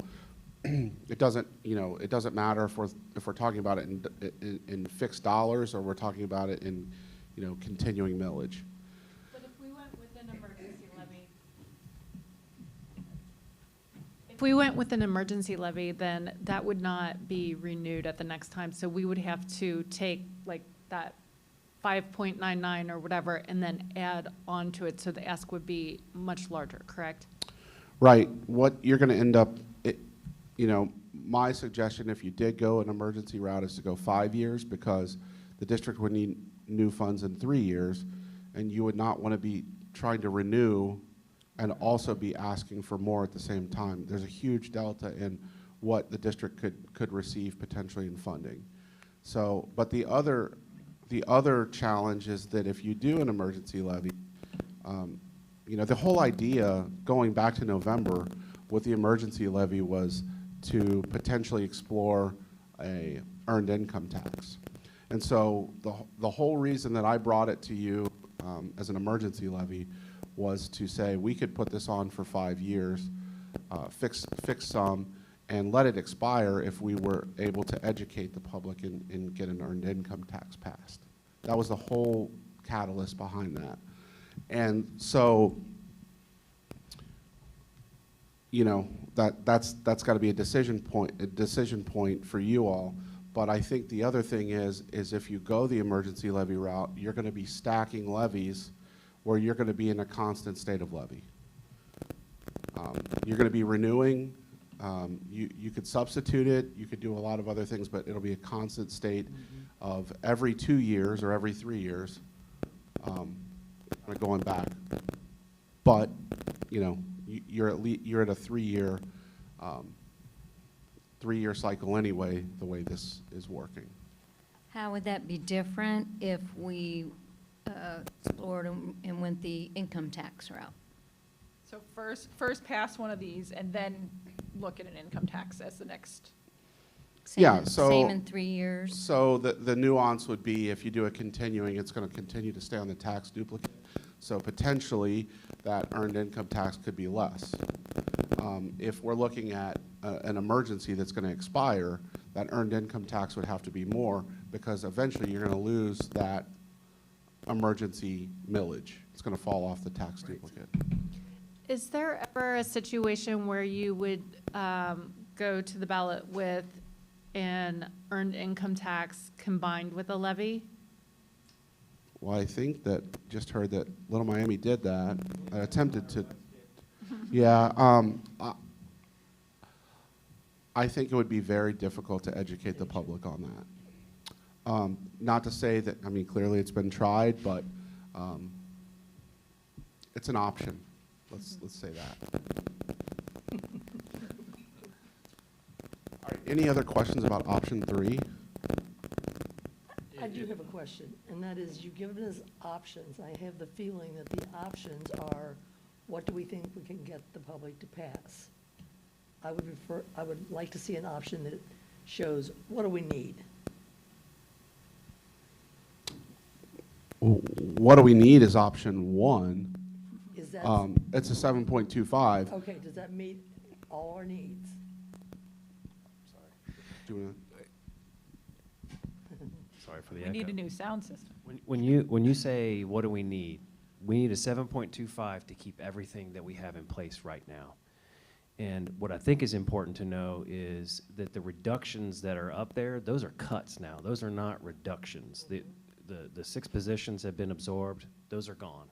it doesn't matter if we're talking about it in fixed dollars or we're talking about it in continuing millage. But if we went with an emergency levy, then that would not be renewed at the next time. So we would have to take like that 5.99 or whatever and then add on to it. So the ask would be much larger, correct? Right. What you're going to end up, my suggestion if you did go an emergency route is to go 5 years, because the district would need new funds in 3 years, and you would not want to be trying to renew and also be asking for more at the same time. There's a huge delta in what the district could receive potentially in funding. So, but the other challenge is that if you do an emergency levy, the whole idea going back to November with the emergency levy was to potentially explore a earned income tax. And so the whole reason that I brought it to you as an emergency levy was to say we could put this on for 5 years, fix some, and let it expire if we were able to educate the public and get an earned income tax passed. That was the whole catalyst behind that. And so, that's got to be a decision point for you all. But I think the other thing is if you go the emergency levy route, you're going to be stacking levies where you're going to be in a constant state of levy. You're going to be renewing. You could substitute it. You could do a lot of other things, but it'll be a constant state of every 2 years or every 3 years kind of going back. But, you're at a 3-year cycle anyway, the way this is working. How would that be different if we explored and went the income tax route? So first pass one of these and then look at an income tax as the next. Same in 3 years? So the nuance would be if you do a continuing, it's going to continue to stay on the tax duplicate. So potentially that earned income tax could be less. If we're looking at an emergency that's going to expire, that earned income tax would have to be more, because eventually you're going to lose that emergency millage. It's going to fall off the tax duplicate. Is there ever a situation where you would go to the ballot with an earned income tax combined with a levy? Well, I think that, just heard that Little Miami did that. I attempted to. Yeah, I think it would be very difficult to educate the public on that. Not to say that, I mean, clearly it's been tried, but it's an option. Let's say that. All right, any other questions about option 3? I do have a question, and that is, you've given us options. I have the feeling that the options are, what do we think we can get the public to pass? I would like to see an option that shows, what do we need? What do we need is option 1. Is that, It's a 7.25. okay, does that meet all our needs? Do you wanna- Sorry for the We need a new sound system. When you say, what do we need? We need a 7.25 to keep everything that we have in place right now. And what I think is important to know is that the reductions that are up there, those are cuts now. Those are not reductions. The 6 positions have been absorbed. Those are gone.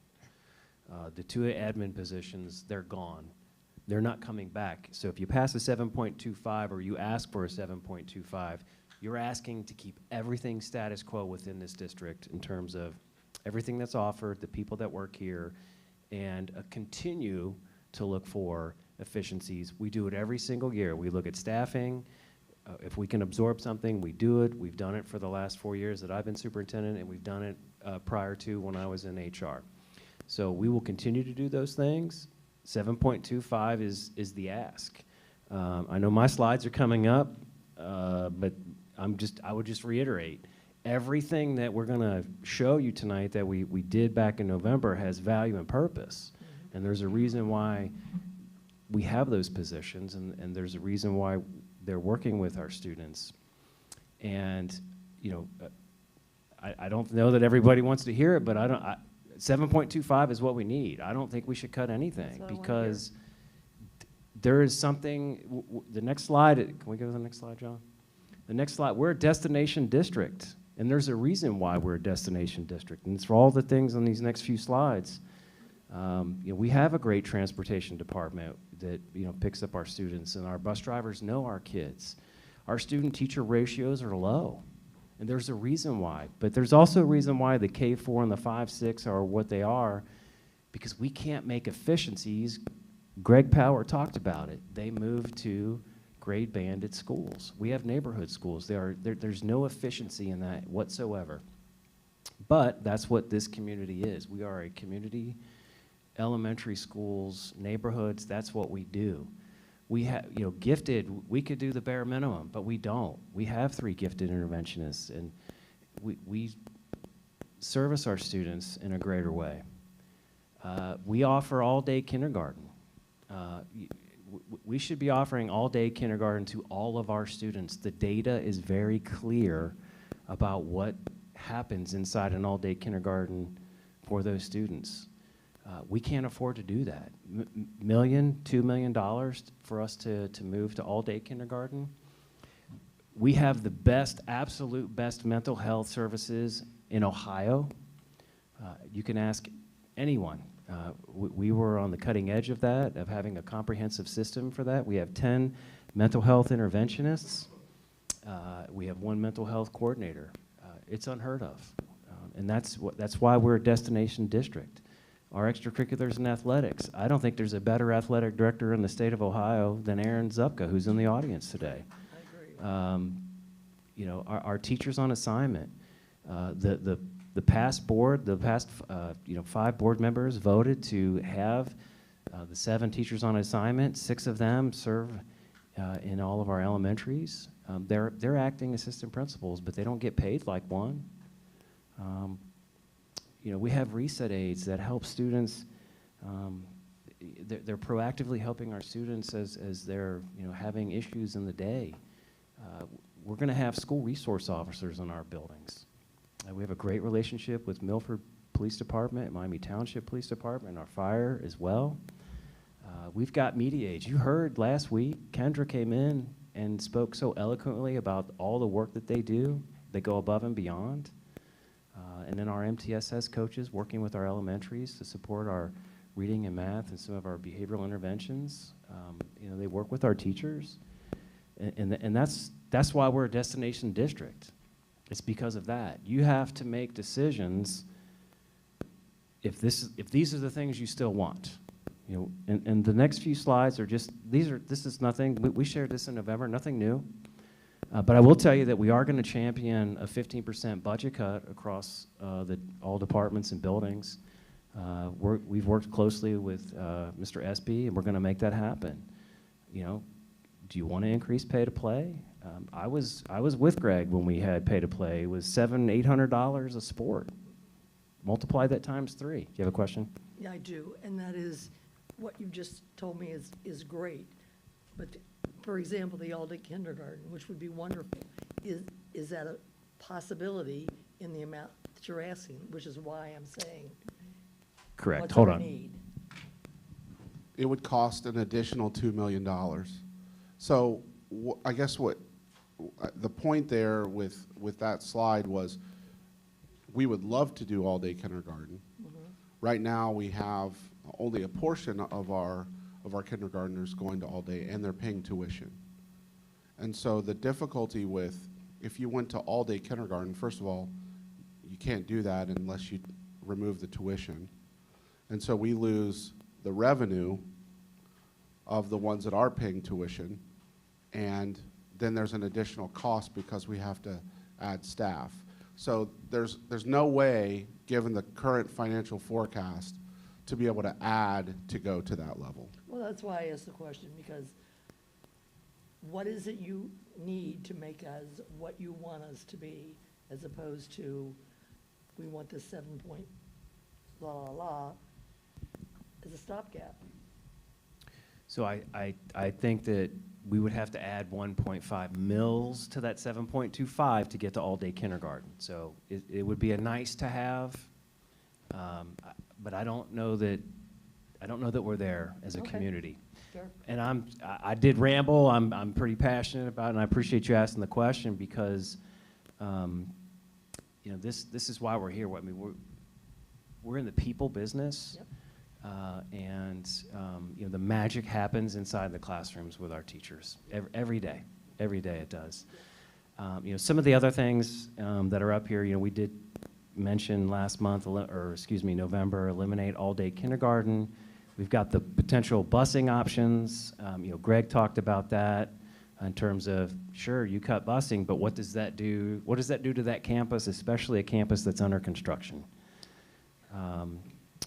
The 2 admin positions, they're gone. They're not coming back. So if you pass a 7.25 or you ask for a 7.25, you're asking to keep everything status quo within this district in terms of everything that's offered, the people that work here, and continue to look for efficiencies. We do it every single year. We look at staffing. If we can absorb something, we do it. We've done it for the last 4 years that I've been superintendent, and we've done it prior to when I was in HR. So we will continue to do those things. 7.25 is the ask. I know my slides are coming up, but I would just reiterate, everything that we're going to show you tonight that we did back in November has value and purpose. And there's a reason why we have those positions, and there's a reason why they're working with our students. And, you know, I don't know that everybody wants to hear it, but 7.25 is what we need. I don't think we should cut anything, That's what I wanna because there is something, the next slide, can we go to the next slide, John? The next slide, we're a destination district, and there's a reason why we're a destination district, and it's for all the things on these next few slides. You know, we have a great transportation department that, you know, picks up our students, and our bus drivers know our kids. Our student-teacher ratios are low, and there's a reason why. But there's also a reason why the K-4 and the 5-6 are what they are, because we can't make efficiencies. Greg Power talked about it. They moved to grade-banded schools. We have neighborhood schools. There's no efficiency in that whatsoever. But that's what this community is. We are a community, elementary schools, neighborhoods, that's what we do. We have, you know, gifted, we could do the bare minimum, but we don't. We have 3 gifted interventionists, and we service our students in a greater way. We offer all-day kindergarten. We should be offering all-day kindergarten to all of our students. The data is very clear about what happens inside an all-day kindergarten for those students. We can't afford to do that. $2 million for us to move to all-day kindergarten. We have the best, absolute best mental health services in Ohio. You can ask anyone. We were on the cutting edge of that, of having a comprehensive system for that. We have 10 mental health interventionists. We have 1 mental health coordinator. It's unheard of. And that's why we're a destination district. Our extracurriculars and athletics. I don't think there's a better athletic director in the state of Ohio than Aaron Zupka, who's in the audience today. I agree. You know, our teachers on assignment. The past board, the past 5 board members voted to have the 7 teachers on assignment. 6 of them serve in all of our elementaries. They're acting assistant principals, but they don't get paid like one. You know, we have reset aides that help students. They're proactively helping our students as they're, you know, having issues in the day. We're going to have school resource officers in our buildings. We have a great relationship with Milford Police Department, Miami Township Police Department, our fire as well. We've got media aides. You heard last week, Kendra came in and spoke so eloquently about all the work that they do. They go above and beyond. And then our MTSS coaches working with our elementaries to support our reading and math and some of our behavioral interventions. You know, they work with our teachers. And that's why we're a destination district. It's because of that. You have to make decisions if these are the things you still want. You know, and the next few slides are just, this is nothing, we shared this in November, nothing new. But I will tell you that we are going to champion a 15% budget cut across all departments and buildings. We've worked closely with Mr. Espy, and we're going to make that happen. You know, do you want to increase pay to play? I was with Greg when we had pay to play. It was $700-800 a sport. Multiply that times 3. Do you have a question? Yeah, I do, and that is, what you just told me is great. But, for example, the all-day kindergarten, which would be wonderful, is that a possibility in the amount that you're asking, which is why I'm saying. Correct. What's Hold our on. need? It would cost an additional $2 million. So I guess the point there with that slide was we would love to do all-day kindergarten. Right now, we have only a portion of our kindergartners going to all-day, and they're paying tuition. And so the difficulty with, if you went to all-day kindergarten, first of all, you can't do that unless you remove the tuition. And so we lose the revenue of the ones that are paying tuition, and then there's an additional cost because we have to add staff. So there's no way, given the current financial forecast, to be able to add to go to that level. Well, that's why I asked the question, because what is it you need to make us what you want us to be, as opposed to, we want this 7 point la la la as a stopgap? So I think that we would have to add 1.5 mils to that 7.25 to get to all-day kindergarten. So it would be a nice to have, but I don't know that we're there as a Okay. community. Sure. And I did ramble. I'm pretty passionate about it, and I appreciate you asking the question because, you know, this is why we're here. I mean, we're in the people business. Yep. You know, the magic happens inside the classrooms with our teachers every day. Every day it does. You know, some of the other things that are up here, you know, we did mention last month, November, eliminate all-day kindergarten. We've got the potential busing options. You know, Greg talked about that in terms of, sure, you cut busing, but what does that do? What does that do to that campus, especially a campus that's under construction?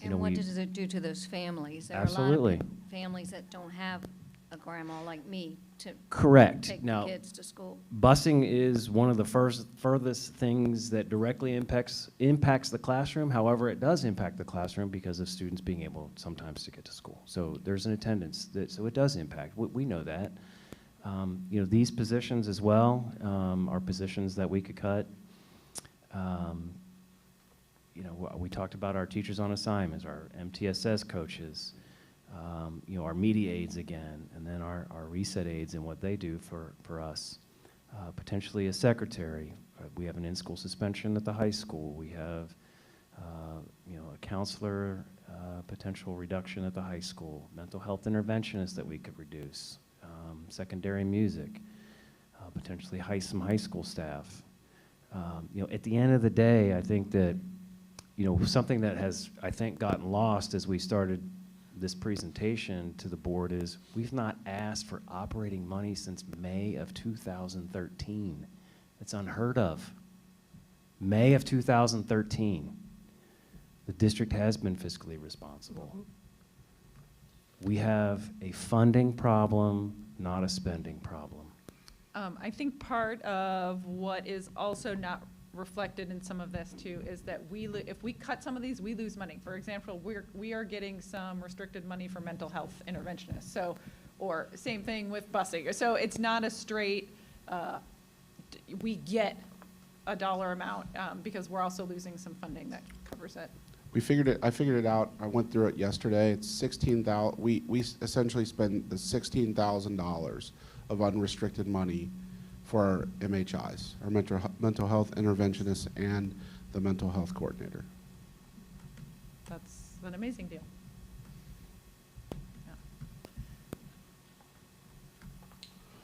You know, And what does it do to those families? Absolutely. There are a lot of families that don't have a grandma like me to Correct. take Now, the kids to school. busing is one of the furthest things that directly impacts the classroom. However, it does impact the classroom because of students being able sometimes to get to school. So there's an attendance, so it does impact. We know that. You know, these positions as well are positions that we could cut. You know, we talked about our teachers on assignments, our MTSS coaches, you know, our media aides again, and then our reset aides and what they do for us. Potentially a secretary. We have an in-school suspension at the high school. We have, you know, a counselor, potential reduction at the high school. Mental health interventionist that we could reduce. Secondary music. Potentially some high school staff. You know, at the end of the day, I think that, you know, something that has, I think, gotten lost as we started this presentation to the board is we've not asked for operating money since May of 2013. It's unheard of. May of 2013. The district has been fiscally responsible. We have a funding problem, not a spending problem. I think part of what is also not reflected in some of this too is that if we cut some of these, we lose money. For example, we are getting some restricted money for mental health interventionists. So, or same thing with busing. So it's not a straight, we get a dollar amount because we're also losing some funding that covers it. I figured it out. I went through it yesterday. It's 16,000. We essentially spend the $16,000 of unrestricted money for our MHIs, our mental health interventionists, and the mental health coordinator. That's an amazing deal.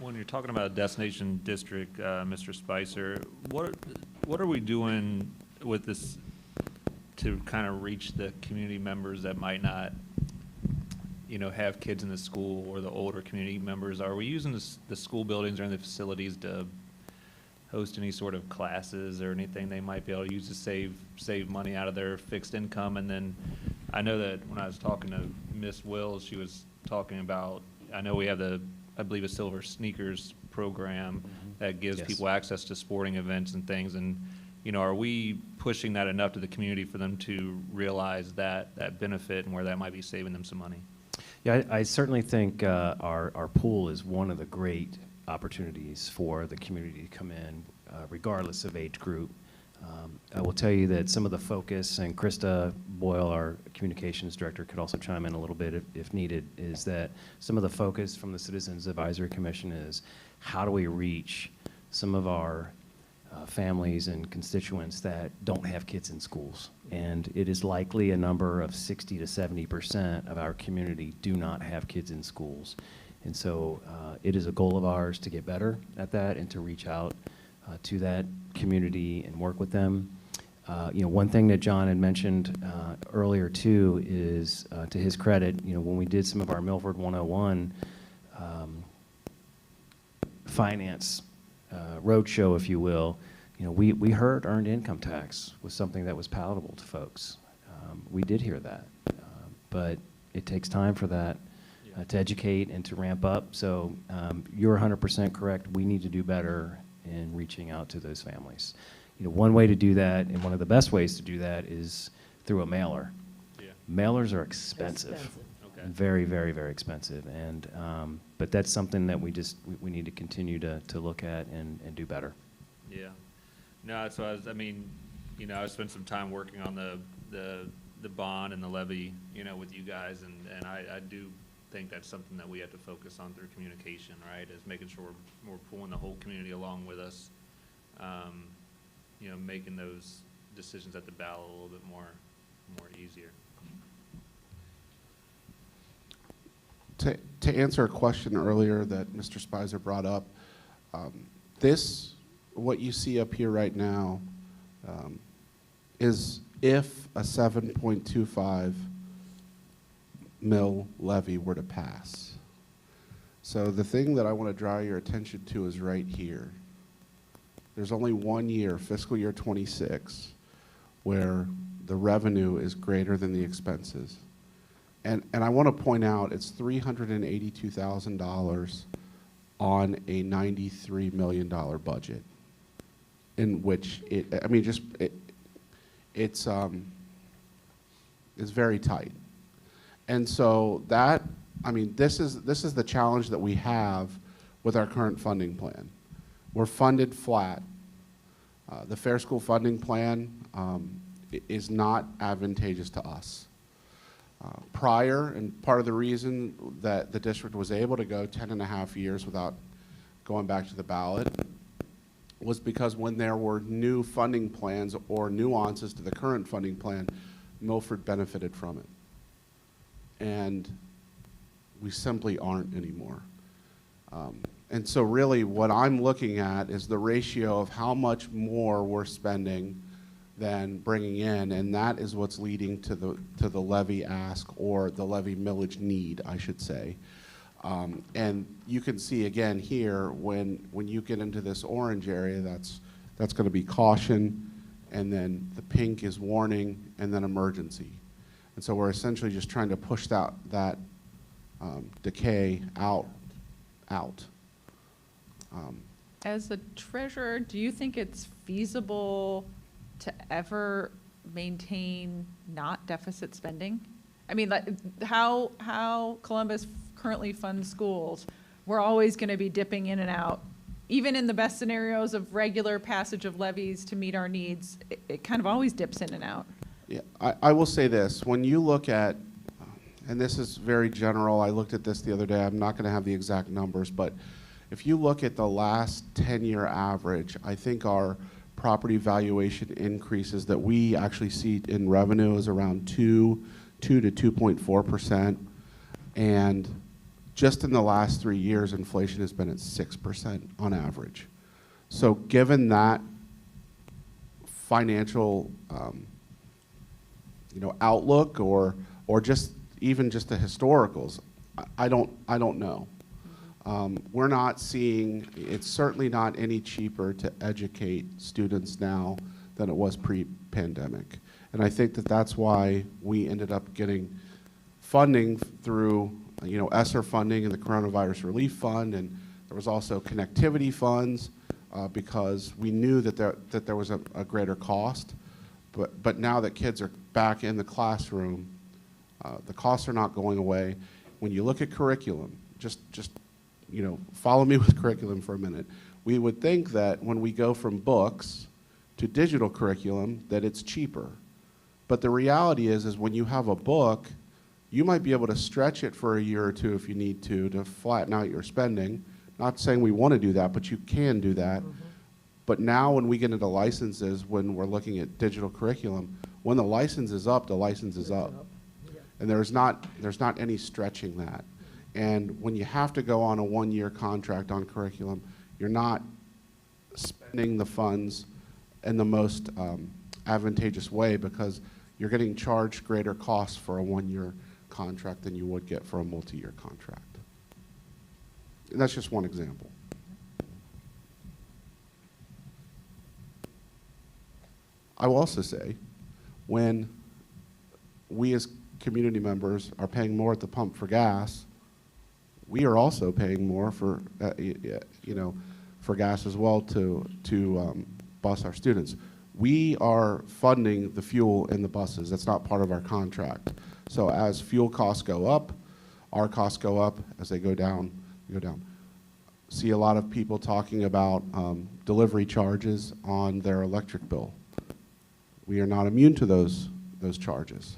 When you're talking about a destination district, Mr. Spicer, what are we doing with this to kind of reach the community members that might not, you know, have kids in the school, or the older community members? Are we using the school buildings or the facilities to host any sort of classes or anything they might be able to use to save money out of their fixed income? And then I know that when I was talking to Miss Wills, she was talking about, I know we have I believe a Silver Sneakers program that gives Yes. people access to sporting events and things. And, you know, are we pushing that enough to the community for them to realize that benefit and where that might be saving them some money? Yeah, I certainly think our pool is one of the great opportunities for the community to come in, regardless of age group. I will tell you that some of the focus, and Krista Boyle, our communications director, could also chime in a little bit if needed, is that some of the focus from the Citizens Advisory Commission is how do we reach some of our families and constituents that don't have kids in schools. And it is likely a number of 60 to 70% of our community do not have kids in schools. And so it is a goal of ours to get better at that and to reach out to that community and work with them. You know, one thing that John had mentioned earlier too is, to his credit, you know, when we did some of our Milford 101 finance roadshow, if you will, you know, we heard earned income tax was something that was palatable to folks. We did hear that, but it takes time for that to educate and to ramp up. So you're 100% correct. We need to do better in reaching out to those families. You know, one way to do that, and one of the best ways to do that, is through a mailer. Yeah. Mailers are expensive. Okay. Very, very, very expensive. And but that's something that we need to continue to look at and do better. Yeah. No, so I mean, you know, I spent some time working on the bond and the levy, you know, with you guys, and I do think that's something that we have to focus on through communication, right? Is making sure we're pulling the whole community along with us, you know, making those decisions at the ballot a little bit more easier. To answer a question earlier that Mr. Spicer brought up, what you see up here right now, is if a 7.25 mil levy were to pass. So the thing that I want to draw your attention to is right here. There's only 1 year, fiscal year 26, where the revenue is greater than the expenses. And I want to point out it's $382,000 on a $93 million budget, in which it's very tight. And so this is the challenge that we have with our current funding plan. We're funded flat. The Fair School Funding Plan is not advantageous to us. Prior, and part of the reason that the district was able to go 10.5 years without going back to the ballot was because when there were new funding plans or nuances to the current funding plan, Milford benefited from it. And we simply aren't anymore. And so really what I'm looking at is the ratio of how much more we're spending than bringing in, and that is what's leading to the levy ask, or the levy millage need, I should say. And you can see again here, when you get into this orange area, that's going to be caution, and then the pink is warning, and then emergency. And so we're essentially just trying to push that decay out. As a treasurer, do you think it's feasible to ever maintain not deficit spending? I mean, like, how Columbus currently funds schools, we're always going to be dipping in and out. Even in the best scenarios of regular passage of levies to meet our needs, it kind of always dips in and out. Yeah, I will say this. When you look at, and this is very general, I looked at this the other day, I'm not going to have the exact numbers, but if you look at the last 10-year average, I think our property valuation increases that we actually see in revenue is around 2 to 2.4%, and just in the last 3 years, inflation has been at 6% on average. So given that financial outlook or just even just the historicals, I don't know. We're not seeing, it's certainly not any cheaper to educate students now than it was pre-pandemic. And I think that that's why we ended up getting funding through, ESSER funding and the Coronavirus Relief Fund, and there was also connectivity funds because we knew that there was a greater cost. But now that kids are back in the classroom, the costs are not going away. When you look at curriculum, just follow me with curriculum for a minute. We would think that when we go from books to digital curriculum, that it's cheaper. But the reality is when you have a book, you might be able to stretch it for a year or two if you need to flatten out your spending. Not saying we want to do that, but you can do that. Mm-hmm. But now when we get into licenses, when we're looking at digital curriculum, when the license is up, the license is up. Yeah. And there's not any stretching that. And when you have to go on a one-year contract on curriculum, you're not spending the funds in the most advantageous way because you're getting charged greater costs for a one-year contract than you would get for a multi-year contract. And that's just one example. I will also say, when we as community members are paying more at the pump for gas, we are also paying more for, for gas as well to bus our students. We are funding the fuel in the buses. That's not part of our contract. So as fuel costs go up, our costs go up. As they go down, they go down. See a lot of people talking about delivery charges on their electric bill. We are not immune to those charges.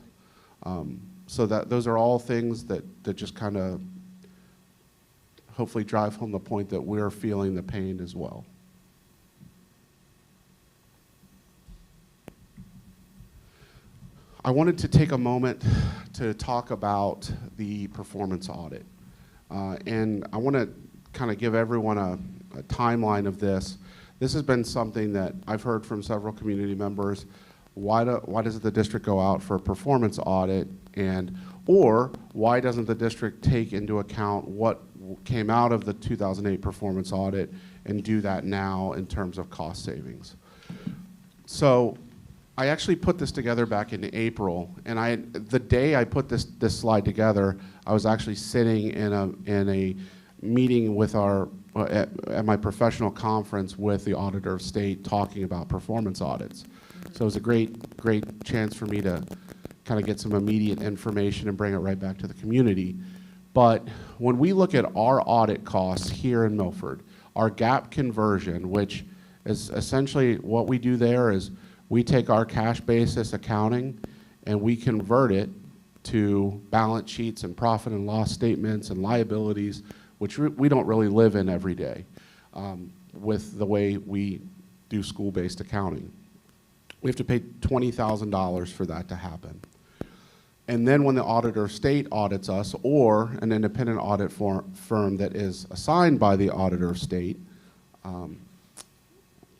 So those are all things that just kind of hopefully drive home the point that we're feeling the pain as well. I wanted to take a moment to talk about the performance audit. And I want to kind of give everyone a timeline of this. This has been something that I've heard from several community members. Why doesn't the district go out for a performance audit, or why doesn't the district take into account what came out of the 2008 performance audit and do that now in terms of cost savings? So I actually put this together back in April, and the day I put this slide together, I was actually sitting in a meeting with at my professional conference with the Auditor of State talking about performance audits. So it was a great chance for me to kind of get some immediate information and bring it right back to the community. But when we look at our audit costs here in Milford, our gap conversion, which is essentially what we do there is we take our cash basis accounting and we convert it to balance sheets and profit and loss statements and liabilities, which we don't really live in every day with the way we do school-based accounting. We have to pay $20,000 for that to happen. And then when the Auditor of State audits us, or an independent audit firm that is assigned by the Auditor of State,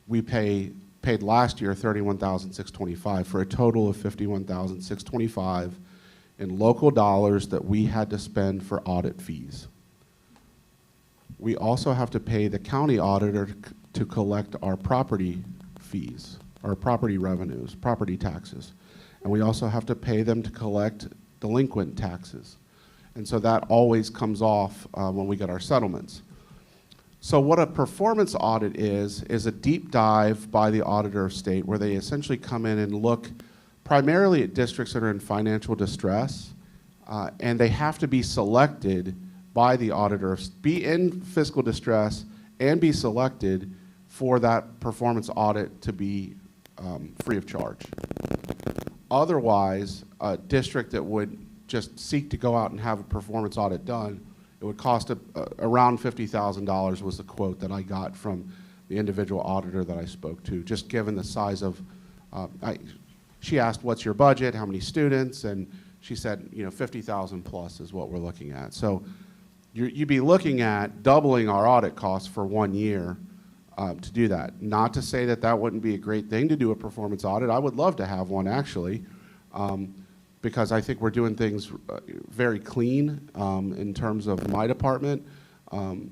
we paid last year $31,625 for a total of $51,625 in local dollars that we had to spend for audit fees. We also have to pay the county auditor to collect our property fees, our property revenues, property taxes. And we also have to pay them to collect delinquent taxes. And so that always comes off when we get our settlements. So what a performance audit is a deep dive by the Auditor of State where they essentially come in and look primarily at districts that are in financial distress, and they have to be selected by the auditor, be in fiscal distress, and be selected for that performance audit to be free of charge. Otherwise, a district that would just seek to go out and have a performance audit done, it would cost around $50,000 was the quote that I got from the individual auditor that I spoke to, just given the size of, she asked, what's your budget, how many students, and she said, 50,000 plus is what we're looking at. So you'd be looking at doubling our audit costs for 1 year to do that. Not to say that that wouldn't be a great thing to do a performance audit. I would love to have one, actually, because I think we're doing things very clean in terms of my department, and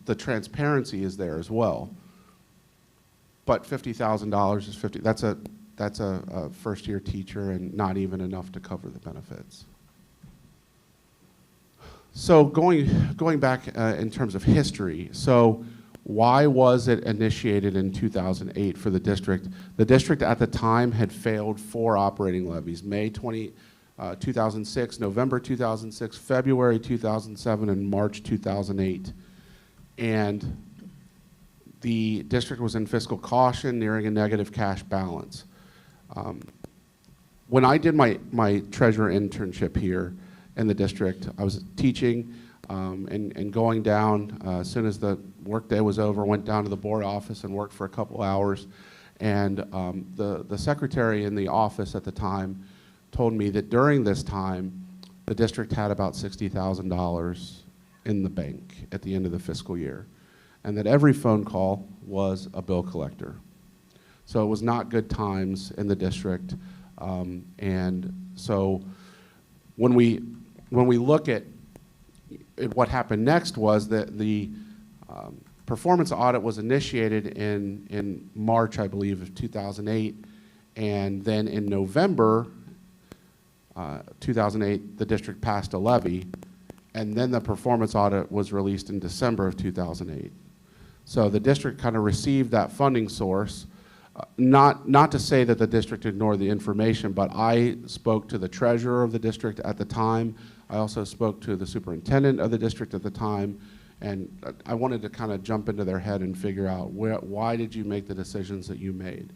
the transparency is there as well. But $50,000 is that's a first-year teacher and not even enough to cover the benefits. So going back in terms of history, so why was it initiated in 2008 for the district? The district at the time had failed 4 operating levies: May 2006, November 2006, February 2007, and March 2008. And the district was in fiscal caution, nearing a negative cash balance. When I did my treasurer internship here in the district, I was teaching and going down as soon as the workday was over, went down to the board office and worked for a couple hours. And the secretary in the office at the time told me that during this time, the district had about $60,000 in the bank at the end of the fiscal year, and that every phone call was a bill collector. So it was not good times in the district. And so when we look at what happened next was that the performance audit was initiated in March, I believe, of 2008. And then in November 2008, the district passed a levy. And then the performance audit was released in December of 2008. So the district kind of received that funding source. Not to say that the district ignored the information, but I spoke to the treasurer of the district at the time. I also spoke to the superintendent of the district at the time, and I wanted to kind of jump into their head and figure out why did you make the decisions that you made.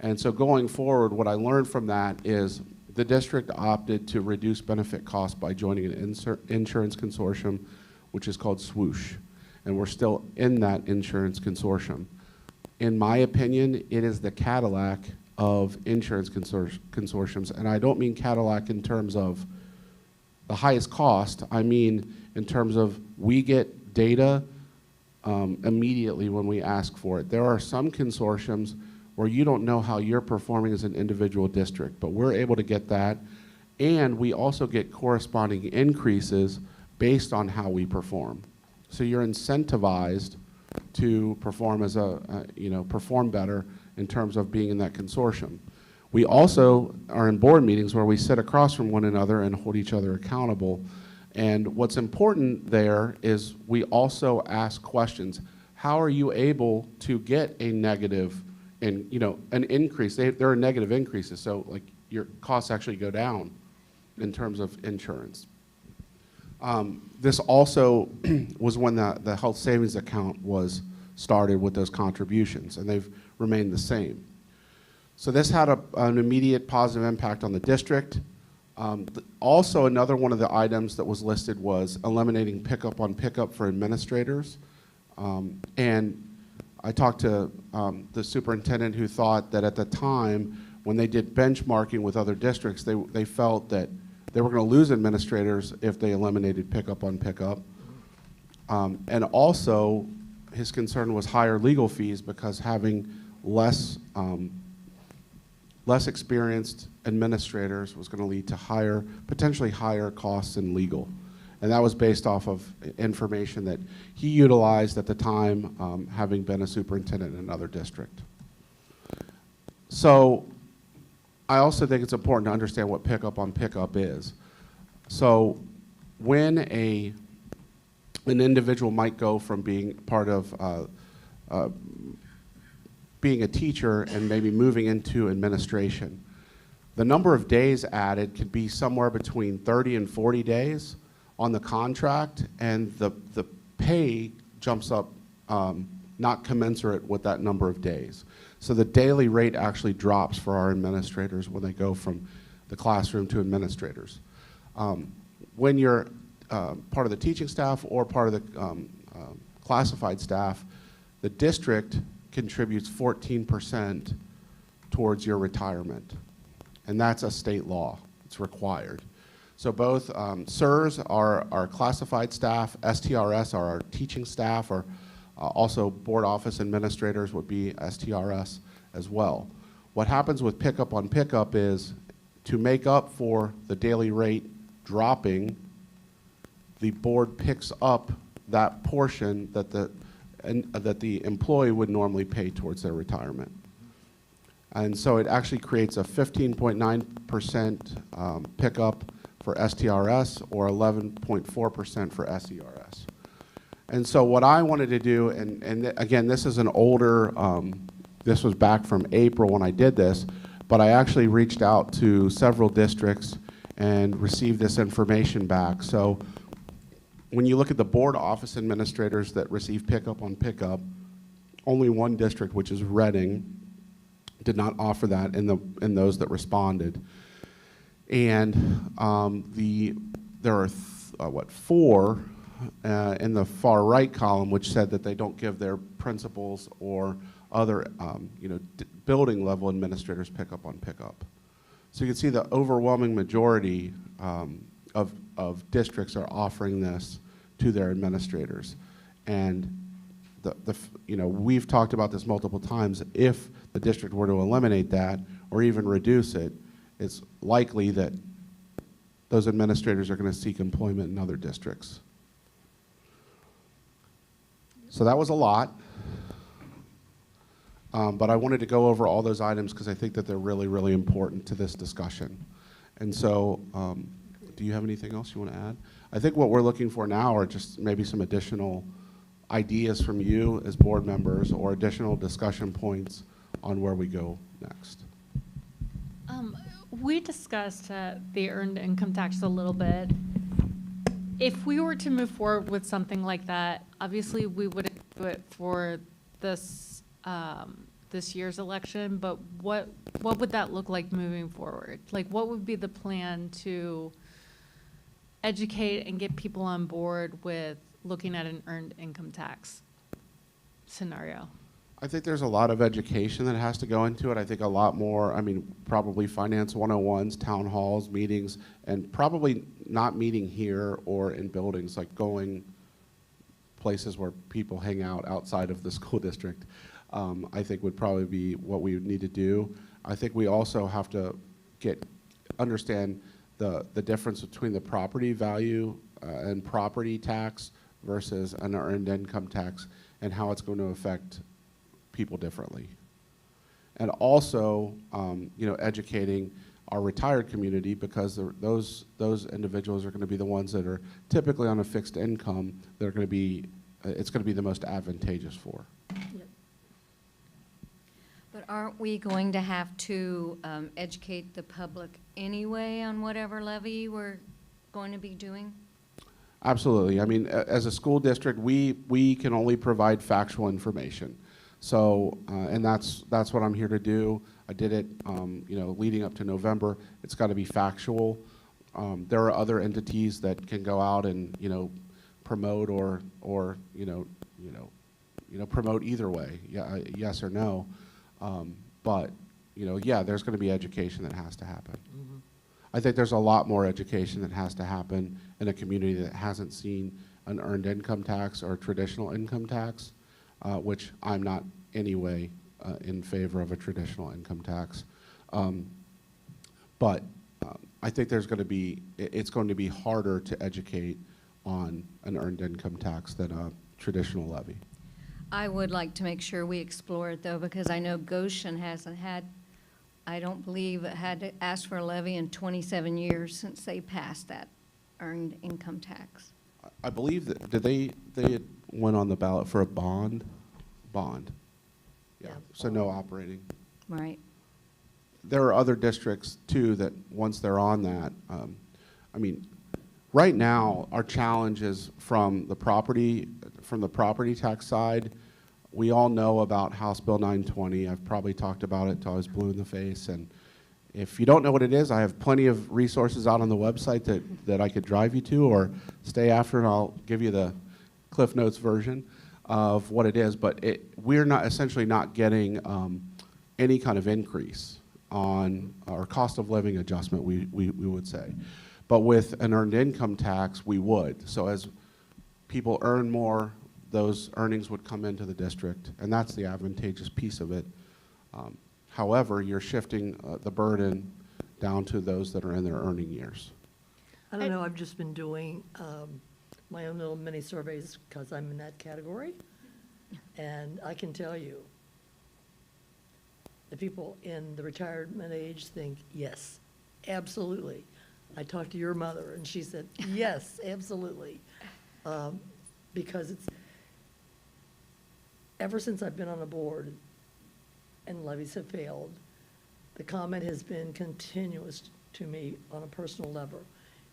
And so going forward, what I learned from that is the district opted to reduce benefit costs by joining an insurance consortium, which is called Swoosh, and we're still in that insurance consortium. In my opinion, it is the Cadillac of insurance consortiums, and I don't mean Cadillac in terms of the highest cost. I mean in terms of we get data immediately when we ask for it. There are some consortiums where you don't know how you're performing as an individual district, but we're able to get that, and we also get corresponding increases based on how we perform. So you're incentivized to perform perform better in terms of being in that consortium. We also are in board meetings where we sit across from one another and hold each other accountable. And what's important there is we also ask questions. How are you able to get a negative and an increase? There are negative increases, so like your costs actually go down in terms of insurance. This also was when the health savings account was started with those contributions, and they've remained the same. So this had an immediate positive impact on the district. Also, another one of the items that was listed was eliminating pickup on pickup for administrators. And I talked to the superintendent, who thought that at the time when they did benchmarking with other districts, they felt that they were going to lose administrators if they eliminated pickup on pickup. And also, his concern was higher legal fees, because having less experienced administrators was going to lead to potentially higher costs in legal. And that was based off of information that he utilized at the time, having been a superintendent in another district. So I also think it's important to understand what pickup on pickup is. So when an individual might go from being part of being a teacher and maybe moving into administration, the number of days added could be somewhere between 30 and 40 days on the contract, and the pay jumps up not commensurate with that number of days. So the daily rate actually drops for our administrators when they go from the classroom to administrators. When you're part of the teaching staff or part of the classified staff, the district contributes 14% towards your retirement. And that's a state law. It's required. So both SIRS are our classified staff, STRS are our teaching staff, or also board office administrators would be STRS as well. What happens with pickup on pickup is to make up for the daily rate dropping, the board picks up that portion that the employee would normally pay towards their retirement. And so it actually creates a 15.9% pickup for STRS or 11.4% for SERS. And so what I wanted to do, and again, this is an older, this was back from April when I did this, but I actually reached out to several districts and received this information back. So when you look at the board office administrators that receive pickup on pickup, only one district, which is Reading, did not offer that in those that responded. And there are four in the far right column which said that they don't give their principals or other building level administrators pickup on pickup. So you can see the overwhelming majority of districts are offering this to their administrators. And we've talked about this multiple times. If the district were to eliminate that or even reduce it, it's likely that those administrators are going to seek employment in other districts. So that was a lot, but I wanted to go over all those items because I think that they're really, really important to this discussion. And so, do you have anything else you want to add? I think what we're looking for now are just maybe some additional ideas from you as board members or additional discussion points on where we go next. We discussed the earned income tax a little bit. If we were to move forward with something like that, obviously we wouldn't do it for this this year's election, but what would that look like moving forward? Like, what would be the plan to educate and get people on board with looking at an earned income tax scenario? I think there's a lot of education that has to go into it. I think a lot more, probably Finance 101s, town halls, meetings, and probably not meeting here or in buildings, like going places where people hang out outside of the school district, I think would probably be what we would need to do. I think we also have to understand the difference between the property value and property tax versus an earned income tax and how it's going to affect people differently. And also, educating our retired community, because those individuals are going to be the ones that are typically on a fixed income that are going to be, it's going to be the most advantageous for. Yep. But aren't we going to have to educate the public anyway on whatever levy we're going to be doing? Absolutely. As a school district, we can only provide factual information. So, and that's what I'm here to do. I did it, leading up to November. It's got to be factual. There are other entities that can go out and, promote or promote either way, yes or no. But, there's going to be education that has to happen. Mm-hmm. I think there's a lot more education that has to happen in a community that hasn't seen an earned income tax or a traditional income tax. Which I'm not anyway in favor of a traditional income tax. But I think it's going to be harder to educate on an earned income tax than a traditional levy. I would like to make sure we explore it, though, because I know Goshen hasn't had, I don't believe, had to ask for a levy in 27 years since they passed that earned income tax. I believe that, they went on the ballot for a bond? Bond. Yeah, so no operating. Right. There are other districts, too, that once they're on that, right now, our challenge is from the property tax side. We all know about House Bill 920. I've probably talked about it till I was blue in the face. And if you don't know what it is, I have plenty of resources out on the website that I could drive you to, or stay after and I'll give you the Cliff Notes version of what it is. But we're essentially not getting any kind of increase on our cost of living adjustment, we would say. But with an earned income tax, we would. So as people earn more, those earnings would come into the district, and that's the advantageous piece of it. However, you're shifting the burden down to those that are in their earning years. I don't know, I've just been doing my own little mini surveys because I'm in that category. And I can tell you, the people in the retirement age think, yes, absolutely. I talked to your mother, and she said, yes, absolutely. Because it's, ever since I've been on the board and levies have failed, the comment has been continuous to me on a personal level.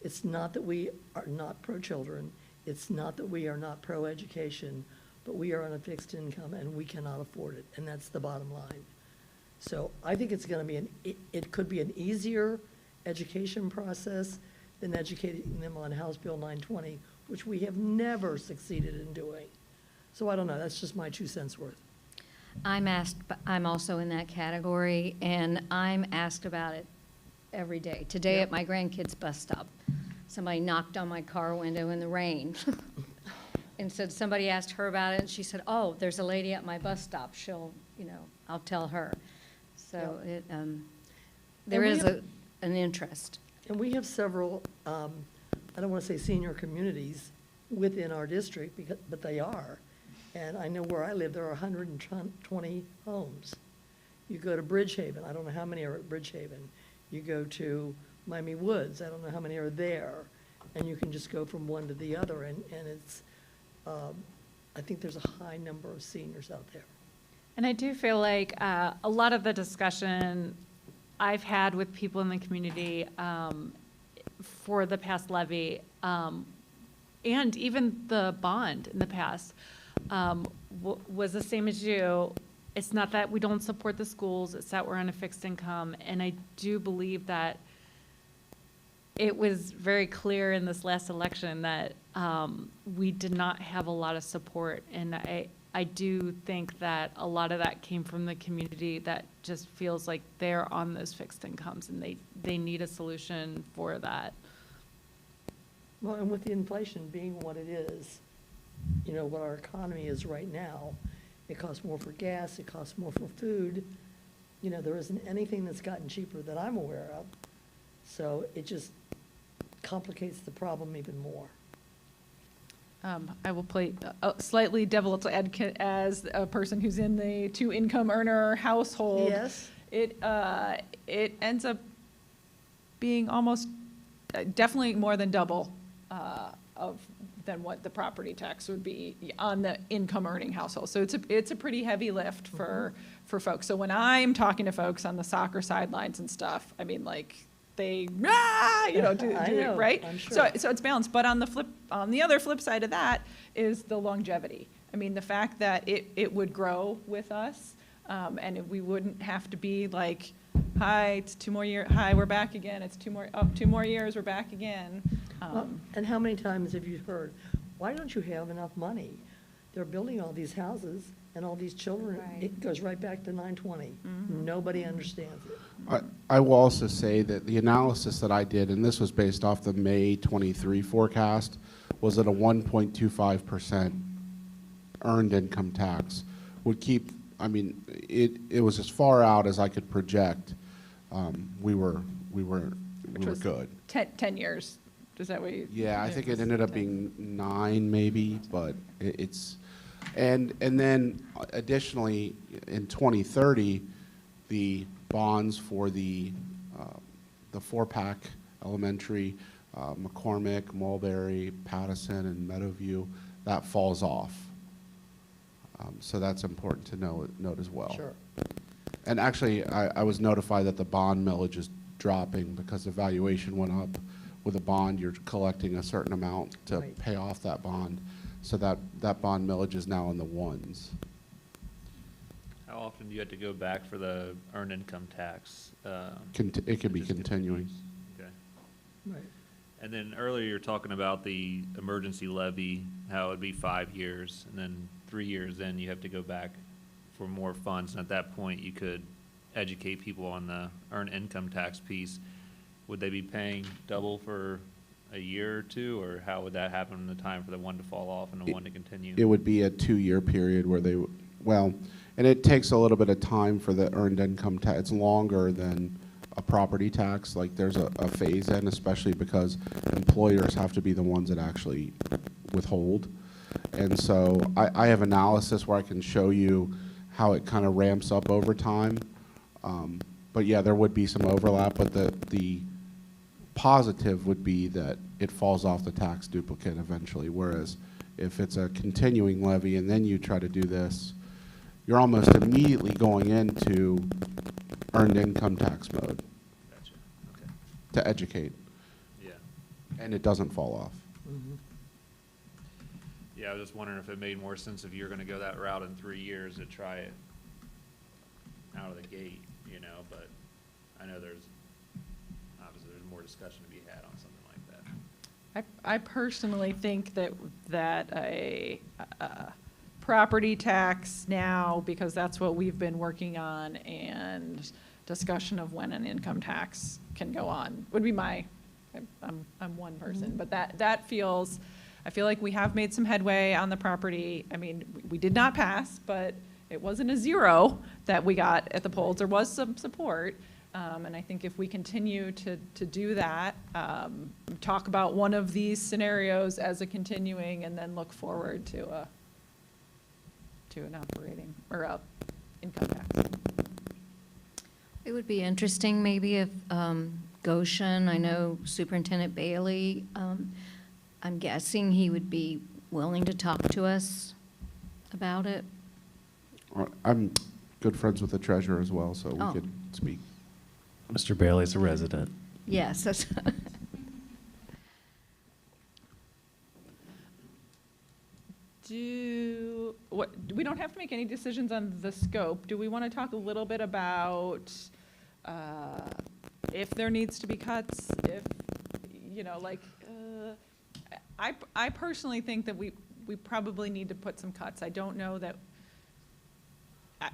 It's not that we are not pro-children, it's not that we are not pro-education, but we are on a fixed income and we cannot afford it, and that's the bottom line. So I think it's gonna be it could be an easier education process than educating them on House Bill 920, which we have never succeeded in doing. So I don't know, that's just my 2 cents worth. I'm also in that category, and I'm asked about it every day. Today Yep. at my grandkids' bus stop, somebody knocked on my car window in the rain. And said, somebody asked her about it, and she said, oh, there's a lady at my bus stop, I'll tell her. So there we is have- an interest. And we have several, I don't want to say senior communities within our district, but they are. And I know where I live, there are 120 homes. You go to Bridgehaven, I don't know how many are at Bridgehaven. You go to Miami Woods, I don't know how many are there. And you can just go from one to the other, and it's, I think there's a high number of seniors out there. And I do feel like a lot of the discussion I've had with people in the community for the past levy, and even the bond in the past, was the same as you. It's not that we don't support the schools, it's that we're on a fixed income. And I do believe that it was very clear in this last election that we did not have a lot of support. And I do think that a lot of that came from the community that just feels like they're on those fixed incomes and they need a solution for that. Well, and with the inflation being what it is, what our economy is right now, it costs more for gas, it costs more for food. There isn't anything that's gotten cheaper that I'm aware of. So it just complicates the problem even more. I will play slightly devil's advocate as a person who's in the 2-income earner household. Yes. It ends up being almost, definitely more than double than what the property tax would be on the income earning household. So it's a pretty heavy lift for folks. So when I'm talking to folks on the soccer sidelines and stuff, I mean, like, they do I it, know, right? I'm sure. So it's balanced. But on the other flip side of that is the longevity. I mean, the fact that it would grow with us, and we wouldn't have to be like, hi, it's 2 more years, hi, we're back again, it's 2 more years, we're back again. Well, and how many times have you heard, why don't you have enough money? They're building all these houses and all these children, Right. it goes right back to 920. Nobody understands it. I will also say that the analysis that I did, and this was based off the May 23 forecast, was that a 1.25% earned income tax would keep, I mean, it was as far out as I could project. We were was good. 10 years, is that what you? Yeah, I think it ended up being 9 maybe, but it's, and then additionally, in 2030, the bonds for the 4-pack elementary, McCormick, Mulberry, Pattison, and Meadowview, that falls off. So that's important to note as well. Sure. And actually, I was notified that the bond millage is dropping because the valuation went up. With a bond, you're collecting a certain amount to Right. pay off that bond. So that bond millage is now in the 1s. How often do you have to go back for the earned income tax? It could be just continuing. Okay. Right. And then earlier you're talking about the emergency levy, how it'd be 5 years, and then 3 years in, you have to go back for more funds. And at that point, you could educate people on the earned income tax piece. would they be paying double for a year or two, or how would that happen in the time for the one to fall off and the one to continue? It would be a 2-year period where they, well, and it takes a little bit of time for the earned income tax. It's longer than a property tax. Like there's a phase in, especially because employers have to be the ones that actually withhold. And so I have analysis where I can show you how it kind of ramps up over time. But yeah, there would be some overlap, but the positive would be that it falls off the tax duplicate eventually, whereas if it's a continuing levy and then you try to do this, you're almost immediately going into earned income tax mode Gotcha. Okay. to educate, Yeah. and it doesn't fall off. Yeah, I was just wondering if it made more sense if you're gonna go that route in 3 years to try it out of the gate, you know, but I know obviously there's more discussion to be had on something like that. I personally think that a property tax now, because that's what we've been working on, and discussion of when an income tax can go on, would be I'm one person, but that feels, I feel like we have made some headway on the property. I mean, we did not pass, but it wasn't a 0 that we got at the polls. There was some support. And I think if we continue to do that, talk about one of these scenarios as a continuing, and then look forward to an operating or a income tax. It would be interesting maybe if Goshen, I know Superintendent Bailey, I'm guessing he would be willing to talk to us about it. I'm good friends with the treasurer as well, so we Oh. could speak. Mr. Bailey's a resident. Yes, that's, We don't have to make any decisions on the scope. Do we want to talk a little bit about if there needs to be cuts, if, you know, like, I personally think that we probably need to put some cuts. I don't know that,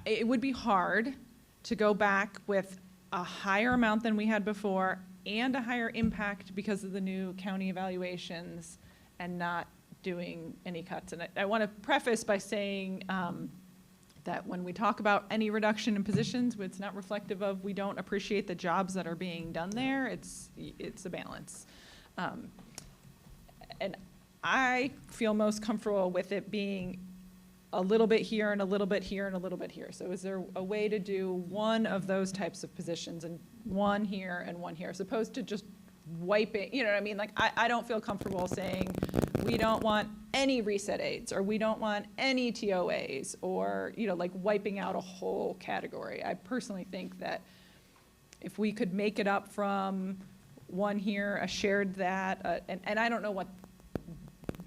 it would be hard to go back with a higher amount than we had before and a higher impact because of the new county evaluations and not doing any cuts. And I want to preface by saying that when we talk about any reduction in positions, it's not reflective of we don't appreciate the jobs that are being done there. It's a balance. And I feel most comfortable with it being a little bit here and a little bit here and a little bit here. So is there a way to do one of those types of positions and one here and one here, as opposed to just wiping, you know what I mean? Like, I don't feel comfortable saying we don't want any reset aids, or we don't want any TOAs, or, you know, like wiping out a whole category. I personally think that if we could make it up from one here, a shared that, and I don't know what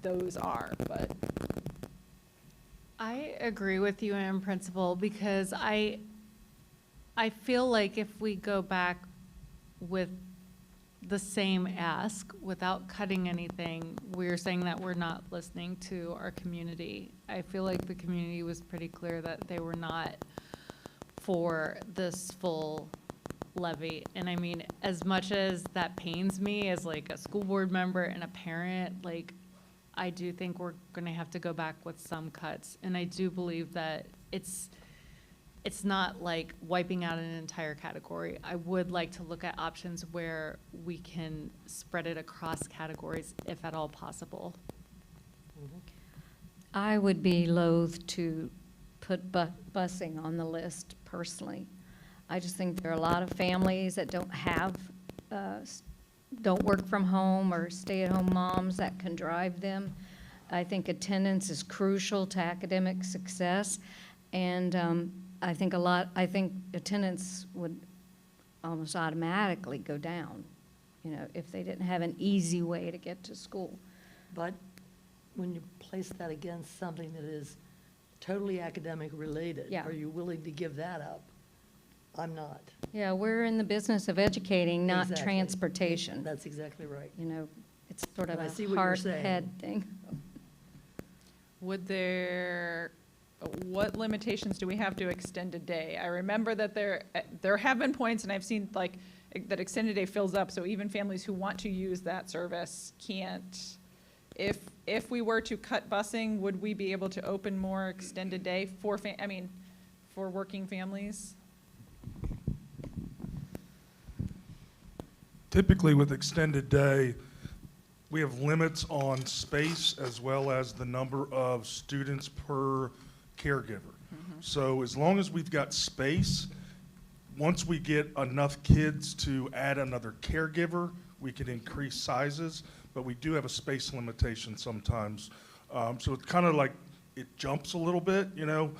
those are, but. I agree with you in principle, because I feel like if we go back with the same ask without cutting anything, we're saying that we're not listening to our community. I feel like the community was pretty clear that they were not for this full levy. And I mean, as much as that pains me as like a school board member and a parent, like, I do think we're going to have to go back with some cuts. And I do believe that it's not like wiping out an entire category. I would like to look at options where we can spread it across categories, if at all possible. I would be loath to put busing on the list personally. I just think there are a lot of families that don't have, don't work from home, or stay-at-home moms that can drive them. I think attendance is crucial to academic success, and I think attendance would almost automatically go down, you know, if they didn't have an easy way to get to school. But when you place that against something that is totally academic related, Yeah. are you willing to give that up? I'm not. Yeah, we're in the business of educating, not Exactly. transportation. That's exactly right. You know, it's sort of I a see what you're saying. heart-head thing. What limitations do we have to extend a day? I remember that there have been points, and I've seen like that extended day fills up, so even families who want to use that service can't. If we were to cut busing, would we be able to open more extended day for for working families? Typically with extended day, we have limits on space as well as the number of students per caregiver. So as long as we've got space, once we get enough kids to add another caregiver, we can increase sizes, but we do have a space limitation sometimes. So it's kind of like it jumps a little bit, you know.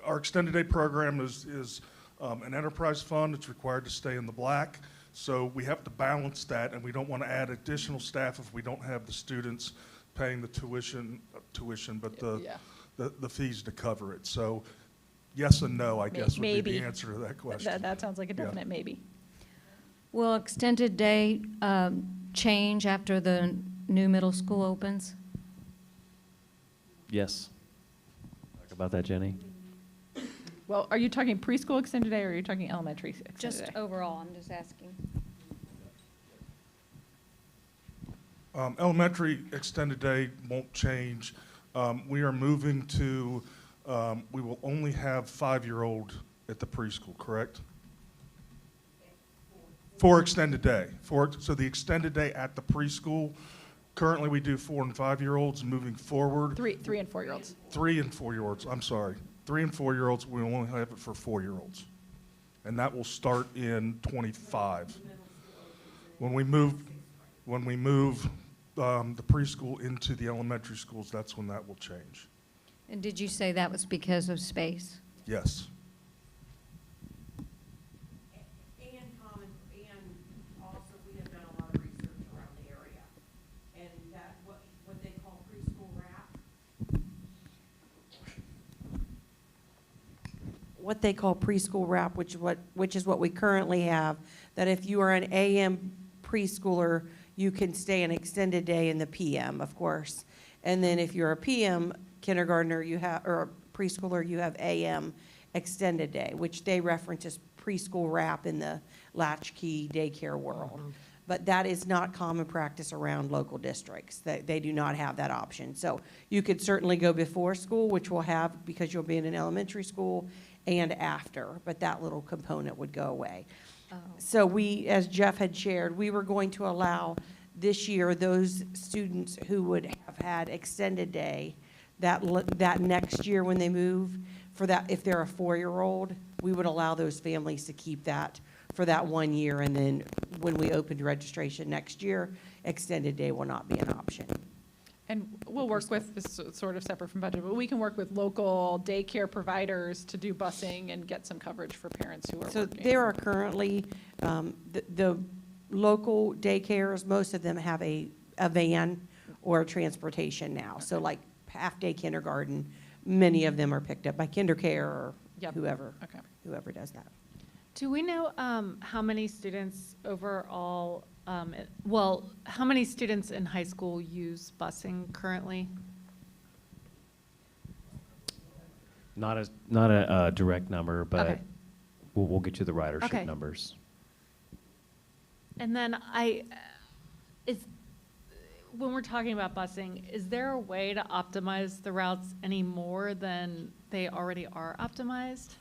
Our extended day program is an enterprise fund. It's required to stay in the black. So we have to balance that, and we don't want to add additional staff if we don't have the students paying the tuition, but the fees to cover it. So yes and no, I guess, would be Maybe. the answer to that question. That sounds like a Yeah. definite maybe. Will extended day change after the new middle school opens? Yes. Talk about that, Jenny. Well, are you talking preschool extended day, or are you talking elementary extended Just day? overall, I'm just asking. Elementary extended day won't change. We are moving to, we will only have 5-year-old at the preschool, correct? For extended day. So the extended day at the preschool, currently we do 4 and 5-year-olds. Moving forward, 3 and 4-year-olds. 3 and 4-year-olds, I'm sorry. 3 and 4-year-olds, we will only have it for 4-year-olds. And that will start in '25. When we move the preschool into the elementary schools, that's when that will change. And did you say that was because of space? Yes. And also we have done a lot of research around the area. And that, what they call preschool wrap. What they call preschool wrap, which is what we currently have, that if you are an AM preschooler, you can stay an extended day in the PM, of course. And then if you're a PM kindergartner, or a preschooler, you have AM extended day, which they reference as preschool wrap in the latchkey daycare world. But that is not common practice around local districts. They do not have that option. So you could certainly go before school, which we'll have because you'll be in an elementary school, and after, but that little component would go away. So we, as Jeff had shared, we were going to allow this year those students who would have had extended day that next year when they move, for that, if they're a 4-year-old, we would allow those families to keep that for that 1 year, and then when we opened registration next year, extended day will not be an option. And we'll work with, this is sort of separate from budget, but we can work with local daycare providers to do busing and get some coverage for parents who are So working. there are currently, the local daycares, most of them have a van or transportation now. So like half-day kindergarten, many of them are picked up by KinderCare or Yep. whoever does that. Do we know how many students overall, how many students in high school use busing currently? Not a direct number, but Okay. we'll get you the ridership Okay. numbers. And then when we're talking about busing, is there a way to optimize the routes any more than they already are optimized?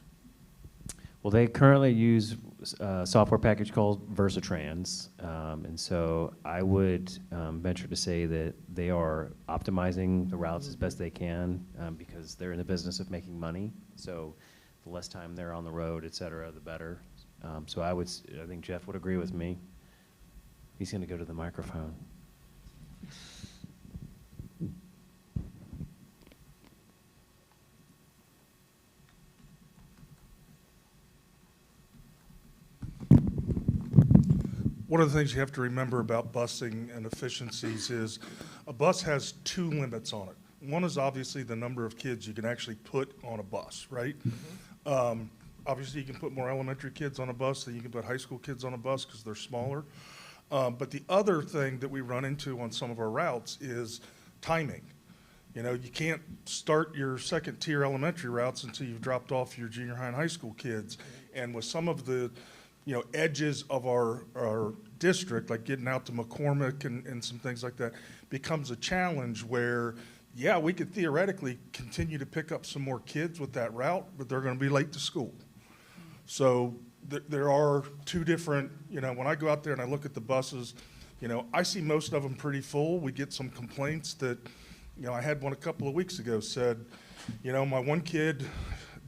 Well, they currently use a software package called Versatrans, and so I would venture to say that they are optimizing the routes as best they can because they're in the business of making money. So the less time they're on the road, et cetera, the better. So I think Jeff would agree with me. He's going to go to the microphone. One of the things you have to remember about busing and efficiencies is a bus has 2 limits on it. One is obviously the number of kids you can actually put on a bus, right? Obviously, you can put more elementary kids on a bus than you can put high school kids on a bus because they're smaller. But the other thing that we run into on some of our routes is timing. You know, you can't start your second-tier elementary routes until you've dropped off your junior high and high school kids. And with some of the edges of our district, like getting out to McCormick and some things like that, becomes a challenge where, yeah, we could theoretically continue to pick up some more kids with that route, but they're going to be late to school. So there are two different, when I go out there and I look at the buses, I see most of them pretty full. We get some complaints that, I had one a couple of weeks ago said, my one kid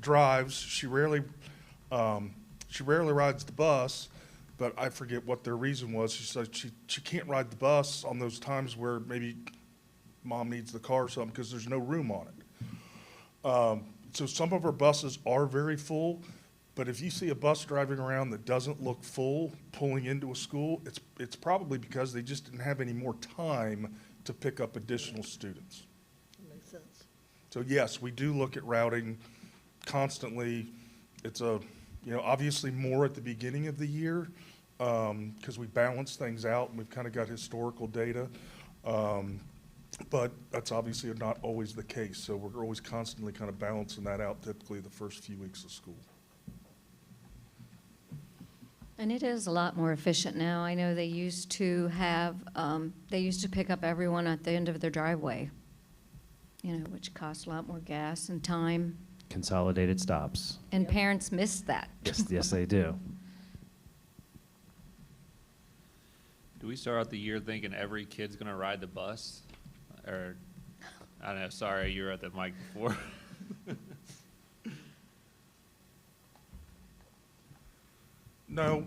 drives, she rarely rides the bus, but I forget what their reason was. She said she can't ride the bus on those times where maybe mom needs the car or something because there's no room on it. So some of our buses are very full, but if you see a bus driving around that doesn't look full pulling into a school, it's probably because they just didn't have any more time to pick up additional students. That makes sense. So yes, we do look at routing constantly. It's obviously more at the beginning of the year because we balance things out and we've kind of got historical data. But that's obviously not always the case. So we're always constantly kind of balancing that out, typically the first few weeks of school. And it is a lot more efficient now. I know they used to pick up everyone at the end of their driveway, which costs a lot more gas and time. Consolidated stops. And parents miss that. Yes, they do. Do we start out the year thinking every kid's gonna ride the bus? Or, I don't know, sorry, you were at the mic before. No,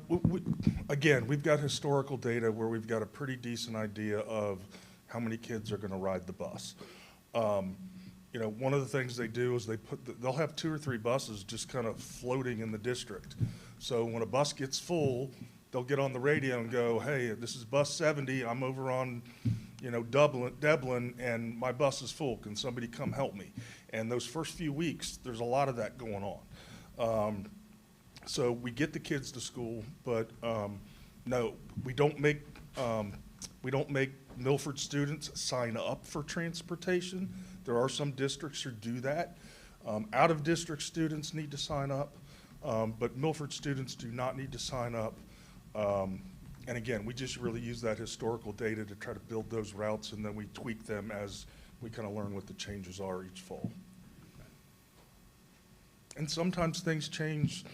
again, we've got historical data where we've got a pretty decent idea of how many kids are gonna ride the bus. One of the things they do is they'll have 2 or 3 buses just kind of floating in the district. So when a bus gets full, they'll get on the radio and go, hey, this is bus 70, I'm over on, Dublin, and my bus is full, can somebody come help me? And those first few weeks, there's a lot of that going on. So we get the kids to school, but no, we don't make Milford students sign up for transportation. There are some districts who do that. Out-of-district students need to sign up, but Milford students do not need to sign up. And again, we just really use that historical data to try to build those routes, and then we tweak them as we kind of learn what the changes are each fall. And sometimes things change,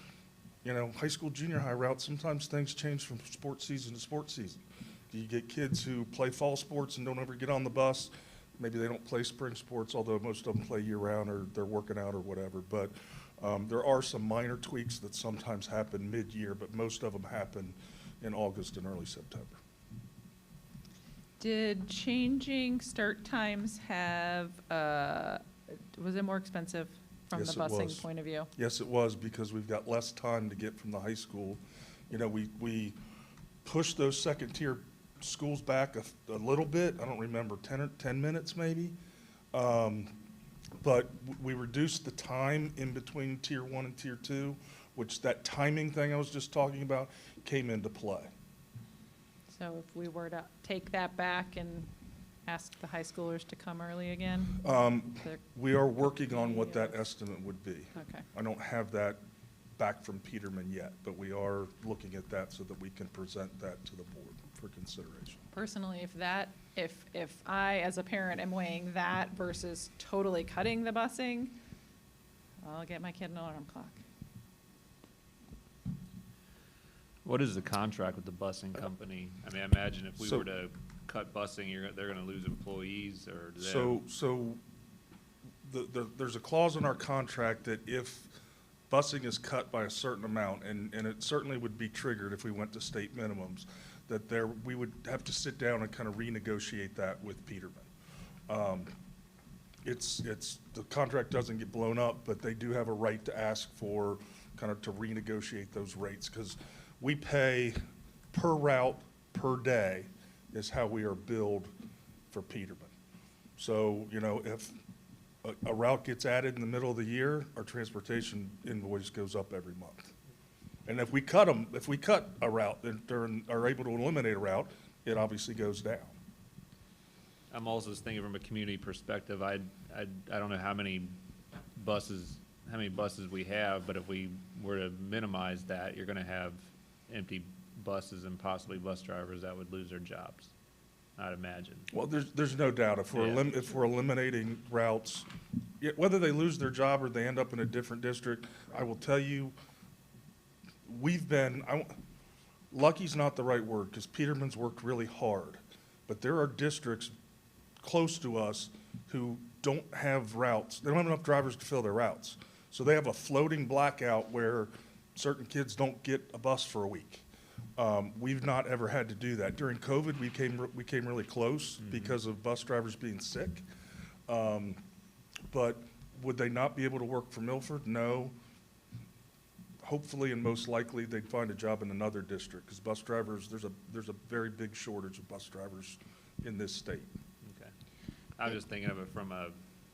high school, junior high routes, sometimes things change from sports season to sports season. You get kids who play fall sports and don't ever get on the bus. Maybe they don't play spring sports, although most of them play year-round or they're working out or whatever. But there are some minor tweaks that sometimes happen mid-year, but most of them happen in August and early September. Did changing start times have, was it more expensive from the Yes, it was. busing point of view? Yes, it was, because we've got less time to get from the high school. We pushed those second-tier schools back a little bit. I don't remember, 10 minutes maybe. But we reduced the time in between Tier 1 and Tier 2, which that timing thing I was just talking about came into play. So if we were to take that back and ask the high schoolers to come early again? They're- We are working on what that estimate would be. Okay. I don't have that back from Peterman yet, but we are looking at that so that we can present that to the board for consideration. Personally, if I, as a parent, am weighing that versus totally cutting the busing, I'll get my kid an alarm clock. What is the contract with the busing company? I mean, I imagine if we So- were to cut busing, they're gonna lose employees, or do they? So there's a clause in our contract that if busing is cut by a certain amount, and it certainly would be triggered if we went to state minimums, that we would have to sit down and kind of renegotiate that with Peterman. The contract doesn't get blown up, but they do have a right to ask for kind of to renegotiate those rates, because we pay per route, per day, is how we are billed for Peterman. So, if a route gets added in the middle of the year, our transportation invoice goes up every month. And if we cut a route and are able to eliminate a route, it obviously goes down. I'm also just thinking from a community perspective, I don't know how many buses we have, but if we were to minimize that, you're gonna have empty buses and possibly bus drivers that would lose their jobs, I'd imagine. Well, there's no doubt, if we're, Yeah. if we're eliminating routes, whether they lose their job or they end up in a different district, I will tell you, we've been, lucky's not the right word, because Peterman's worked really hard, but there are districts close to us who don't have routes. They don't have enough drivers to fill their routes. So they have a floating blackout where certain kids don't get a bus for a week. We've not ever had to do that. During COVID, we came really close because of bus drivers being sick. But would they not be able to work for Milford? No. Hopefully and most likely, they'd find a job in another district, because bus drivers, there's a very big shortage of bus drivers in this state. Okay. I was just thinking of it from a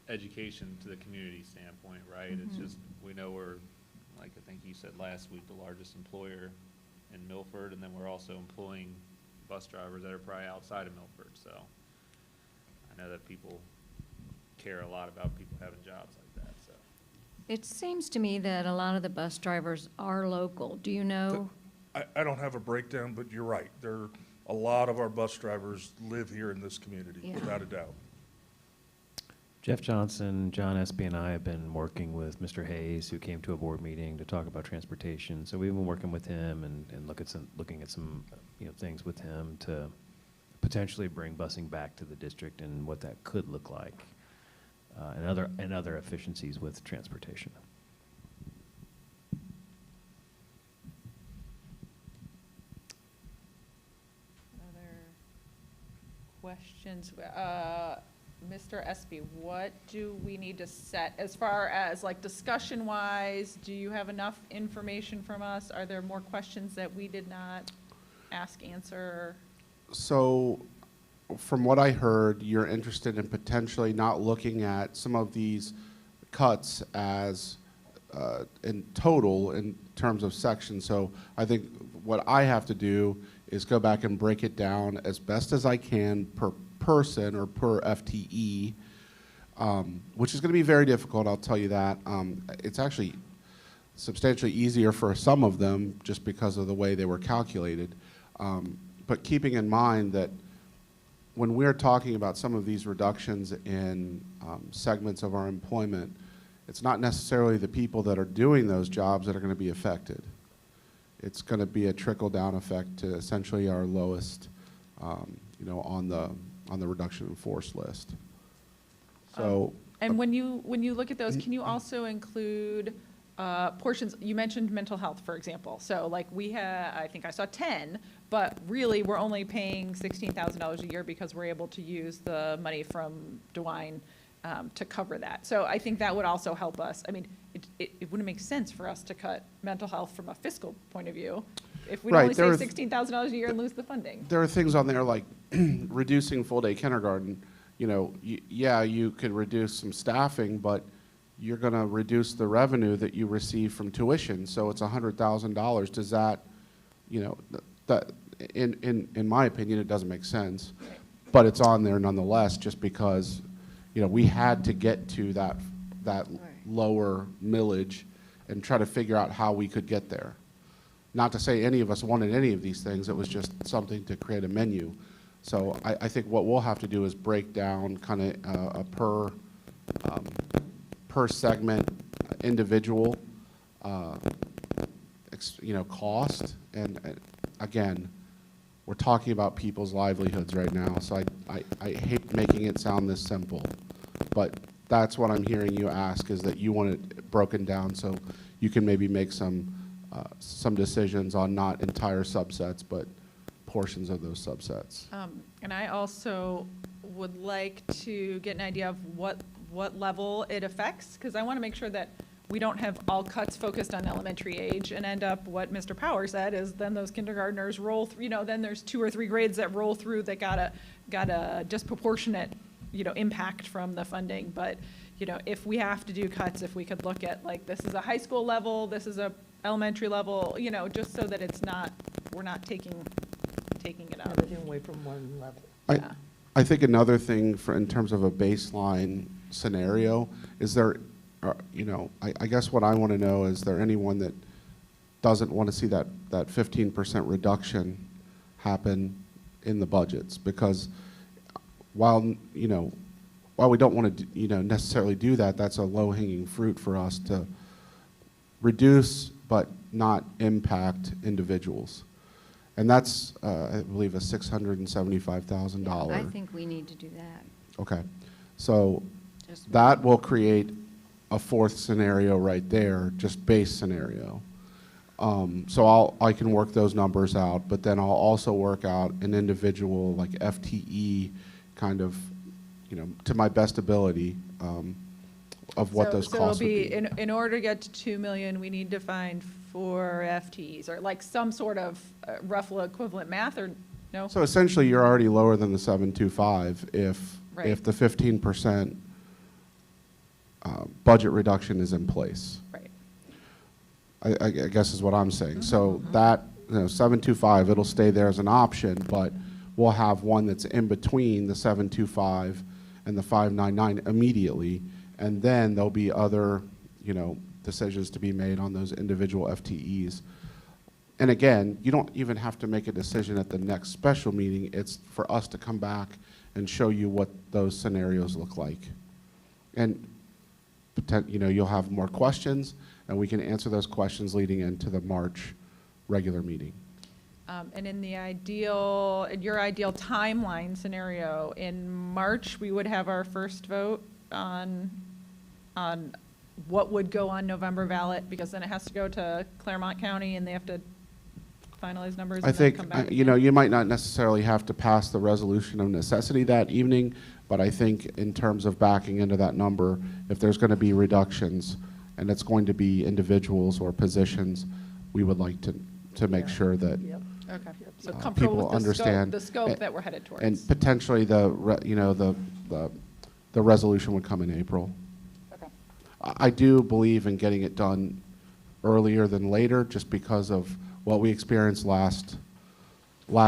education to the community standpoint, right? It's just, we know we're, like I think you said last week, the largest employer in Milford, and then we're also employing bus drivers that are probably outside of Milford, so I know that people care a lot about people having jobs like that, so. It seems to me that a lot of the bus drivers are local. Do you know? I don't have a breakdown, but you're right. A lot of our bus drivers live here in this community, Yeah. without a doubt. Jeff Johnson, John Espy, and I have been working with Mr. Hayes, who came to a board meeting to talk about transportation. So we've been working with him and looking at some things with him to potentially bring busing back to the district and what that could look like, and other efficiencies with transportation. Other questions? Mr. Espy, what do we need to set as far as like discussion-wise? Do you have enough information from us? Are there more questions that we did not ask, answer? So, from what I heard, you're interested in potentially not looking at some of these cuts as in total in terms of sections. So I think what I have to do is go back and break it down as best as I can per person or per FTE, which is going to be very difficult, I'll tell you that. It's actually substantially easier for some of them just because of the way they were calculated. But keeping in mind that when we're talking about some of these reductions in segments of our employment, it's not necessarily the people that are doing those jobs that are going to be affected. It's going to be a trickle-down effect to essentially our lowest, on the reduction in force list. So, And when you look at those, can you also include portions? You mentioned mental health, for example. So like I think I saw 10, but really we're only paying $16,000 a year because we're able to use the money from DeWine to cover that. So I think that would also help us. I mean, it wouldn't make sense for us to cut mental health from a fiscal point of view if we Right, only there save are $16,000 a year and lose the funding. there are things on there like reducing full-day kindergarten. Yeah, you could reduce some staffing, but you're going to reduce the revenue that you receive from tuition. So it's $100,000. Does that, that in my opinion, it doesn't make sense. But it's on there nonetheless, just because, we had to get to that lower millage and try to figure out how we could get there. Not to say any of us wanted any of these things. It was just something to create a menu. So I think what we'll have to do is break down kind of a per segment individual, cost. And again, we're talking about people's livelihoods right now. So I hate making it sound this simple, but that's what I'm hearing you ask, is that you want it broken down so you can maybe make some decisions on not entire subsets, but portions of those subsets. And I also would like to get an idea of what level it affects, because I want to make sure that we don't have all cuts focused on elementary age and end up, what Mr. Power said, is then those kindergartners roll through, then there's 2 or 3 grades that roll through that got a disproportionate, impact from the funding. But, if we have to do cuts, if we could look at, like, this is a high school level, this is a elementary level, just so that we're not taking it out. Everything away from one level. Yeah. I think another thing in terms of a baseline scenario is there, I guess what I want to know, is there anyone that doesn't want to see that 15% reduction happen in the budgets, because while we don't want to necessarily do that, that's a low-hanging fruit for us to reduce but not impact individuals. And that's, I believe, a $675,000. I think we need to do that. Okay, so Just- that will create a fourth scenario right there, just base scenario. So I can work those numbers out, but then I'll also work out an individual, like FTE, kind of, to my best ability, of what those costs would be. So in order to get to 2 million, we need to find 4 FTEs, or like some sort of rough equivalent math, or no? So essentially, you're already lower than the 725 if Right. the 15% budget reduction is in place. Right. I guess is what I'm saying. So that, 725, it'll stay there as an option, but we'll have one that's in between the 725 and the 599 immediately, and then there'll be other, decisions to be made on those individual FTEs. And again, you don't even have to make a decision at the next special meeting. It's for us to come back and show you what those scenarios look like. And you'll have more questions, and we can answer those questions leading into the March regular meeting. And in your ideal timeline scenario, in March, we would have our first vote on what would go on November ballot, because then it has to go to Claremont County, and they have to finalize numbers I and then think, come back. you might not necessarily have to pass the resolution of necessity that evening, but I think in terms of backing into that number, if there's going to be reductions, and it's going to be individuals or positions, we would like to make sure that, Yep. Okay, so people comfortable with understand the scope and- that we're headed towards. and potentially the resolution would come in April. Okay. I do believe in getting it done earlier than later, just because of what we experienced last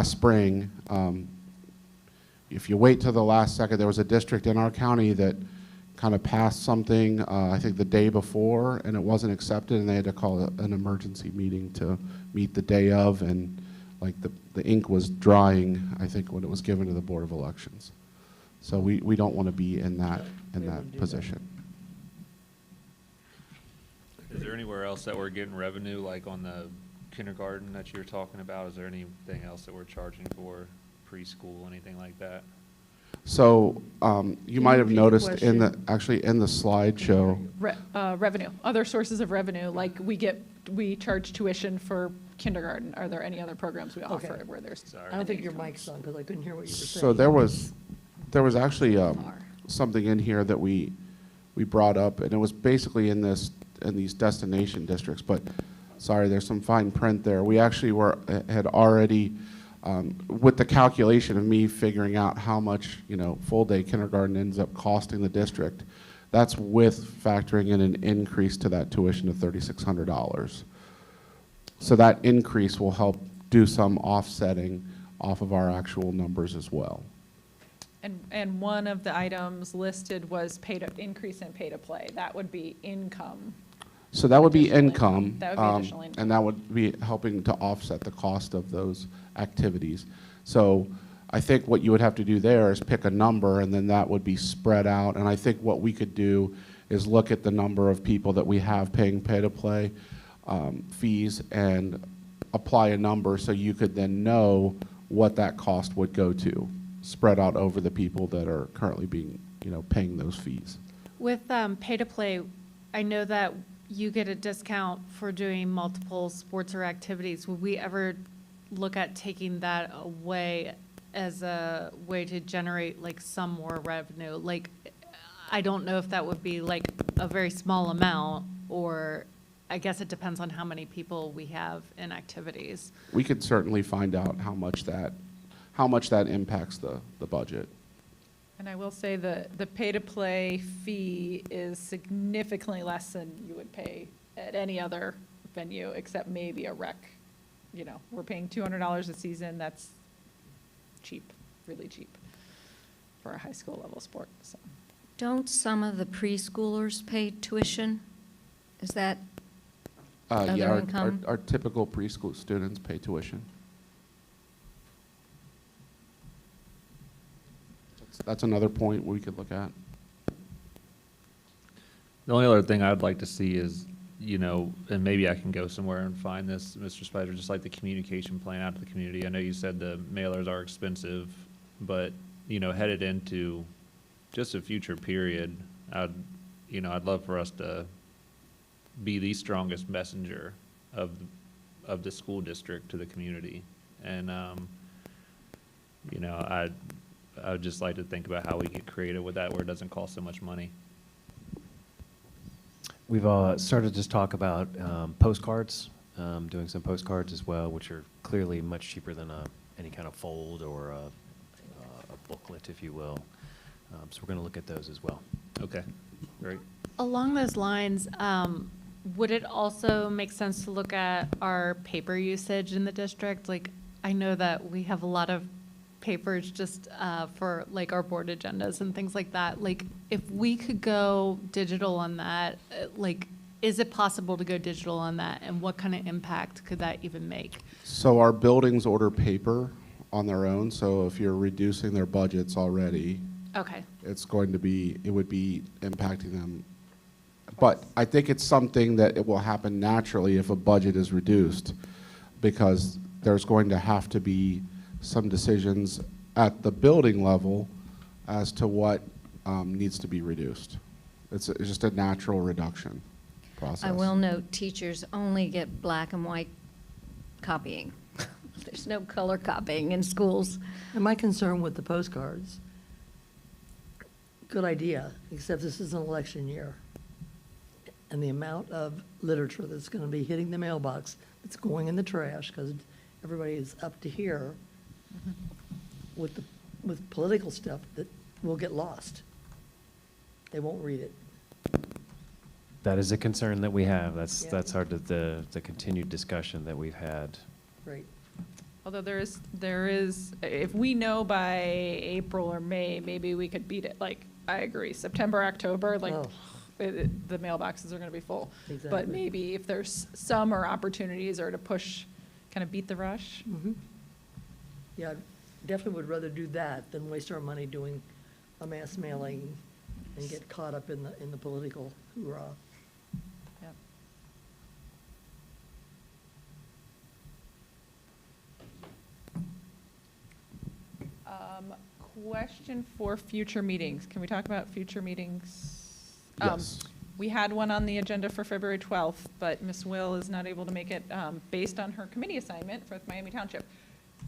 spring. If you wait till the last second, there was a district in our county that kind of passed something, I think the day before, and it wasn't accepted, and they had to call an emergency meeting to meet the day of, and like the ink was drying, I think, when it was given to the Board of Elections. So we don't want to be in that We wouldn't do that. position. Is there anywhere else that we're getting revenue, like on the kindergarten that you're talking about? Is there anything else that we're charging for, preschool, anything like that? So you might have repeat the noticed in question? actually in the slideshow, Revenue, other sources of revenue, like we charge tuition for kindergarten. Are there any other programs we offer Okay. where there's? Sorry. I don't think your income? mic's on, because I couldn't hear what you were saying. so there was actually something in here that we brought up, and it was basically in these destination districts, but sorry, there's some fine print there. We actually had already, with the calculation of me figuring out how much, full-day kindergarten ends up costing the district, that's with factoring in an increase to that tuition of $3,600. So that increase will help do some offsetting off of our actual numbers as well. And one of the items listed was increase in pay to play. That would be income. So that would be Additional income. income. That would be additional income. And that would be helping to offset the cost of those activities. So I think what you would have to do there is pick a number, and then that would be spread out. And I think what we could do is look at the number of people that we have paying pay-to-play fees and apply a number, so you could then know what that cost would go to, spread out over the people that are currently being, paying those fees. With pay-to-play, I know that you get a discount for doing multiple sports or activities. Would we ever look at taking that away as a way to generate like some more revenue? Like, I don't know if that would be like a very small amount, or I guess it depends on how many people we have in activities. We could certainly find out how much that impacts the budget. And I will say the pay-to-play fee is significantly less than you would pay at any other venue, except maybe a rec. We're paying $200 a season. That's cheap, really cheap for a high school level sport, so. Don't some of the preschoolers pay tuition? Is that Other Yeah, income? our typical preschool students pay tuition. That's another point we could look at. The only other thing I'd like to see is, you know, and maybe I can go somewhere and find this, Mr. Spicer, just like the communication plan out to the community. I know you said the mailers are expensive, but, you know, headed into just a future period, I'd love for us to be the strongest messenger of the school district to the community. And, you know, I would just like to think about how we get creative with that where it doesn't cost so much money. We've started to talk about postcards, doing some postcards as well, which are clearly much cheaper than any kind of fold or a booklet, if you will. So we're going to look at those as well. Okay, great. Along those lines, would it also make sense to look at our paper usage in the district? Like, I know that we have a lot of papers just for like our board agendas and things like that. Like, if we could go digital on that, like, is it possible to go digital on that? And what kind of impact could that even make? So our buildings order paper on their own, so if you're reducing their budgets already, Okay. it would be impacting them. But I think it's something that it will happen naturally if a budget is reduced, because there's going to have to be some decisions at the building level as to what needs to be reduced. It's just a natural reduction process. I will note, teachers only get black and white copying. There's no color copying in schools. And my concern with the postcards, good idea, except this is an election year. And the amount of literature that's going to be hitting the mailbox, that's going in the trash, because everybody is up to here with political stuff that will get lost. They won't read it. That is a concern that we have. That's Yeah. that's the continued discussion that we've had. Right. Although there is, if we know by April or May, maybe we could beat it. Like, I agree, September, October, like, Oh. the mailboxes are gonna be full. But Exactly. maybe if there's summer opportunities or to push, kind of beat the rush. Mhm. Yeah, I definitely would rather do that than waste our money doing a mass mailing and get caught up in the political hoorah. Yep. Question for future meetings. Can we talk about future meetings? Yes. We had one on the agenda for February 12th, but Ms. Will is not able to make it based on her committee assignment for Miami Township.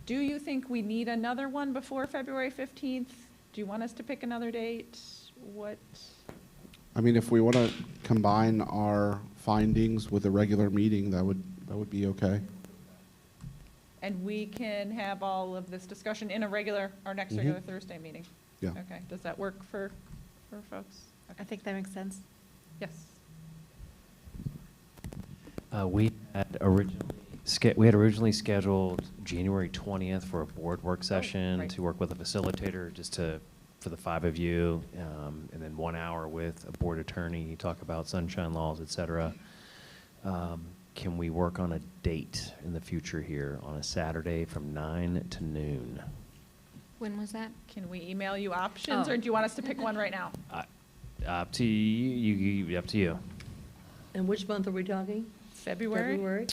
Do you think we need another one before February 15th? Do you want us to pick another date? What? I mean, if we want to combine our findings with a regular meeting, that would be okay. And we can have all of this discussion in our next regular Thursday meeting? Yeah. Okay, does that work for folks? I think that makes sense. Yes. We had originally scheduled January 20th for a board work session right. to work with a facilitator, just for the 5 of you, and then 1 hour with a board attorney, talk about sunshine laws, et cetera. Can we work on a date in the future here on a Saturday from 9 to noon? When was that? Can we email you options, Oh. or do you want us to pick one right now? Up to you. Up to you. And which month are we talking? February? February?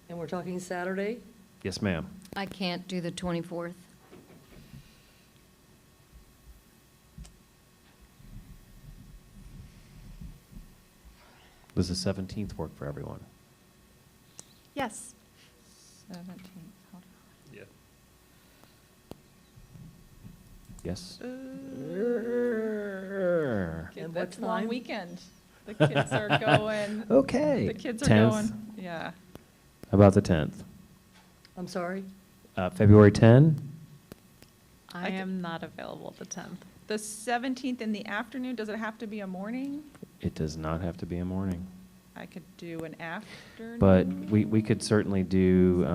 And we're talking Saturday? Yes, ma'am. I can't do the 24th. Does the 17th work for everyone? Yes. 17th, hold Yeah. Yes. on. And what That's a long time? weekend. The kids are going, Okay. the kids are 10th. going, yeah. How about the 10th? I'm sorry? February 10? I am not available the 10th. The 17th in the afternoon, does it have to be a morning? It does not have to be a morning. I could do an afternoon. But we could certainly do,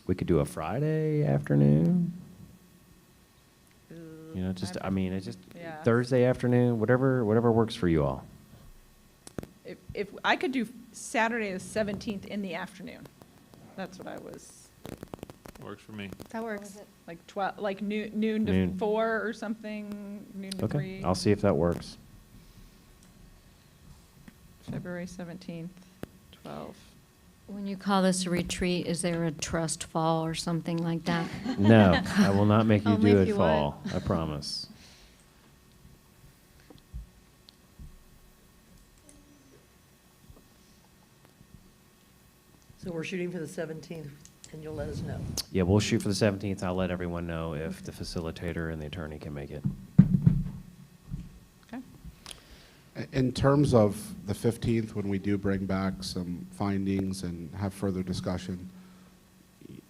we could do a Friday afternoon. You know, it's just Yeah. Thursday afternoon, whatever works for you all. if, I could do Saturday the 17th in the afternoon. That's what I was, Works for me. That works. like 12, like noon to Noon. 4 or something, noon to 3. Okay, I'll see if that works. February 17th, 12. When you call this a retreat, is there a trust fall or something like that? No, I will not make you Only do if it you fall, I promise. So we're shooting for the 17th, and you'll let us know. Yeah, we'll shoot for the 17th. I'll let everyone know if the facilitator and the attorney can make it. Okay. In terms of the 15th, when we do bring back some findings and have further discussion,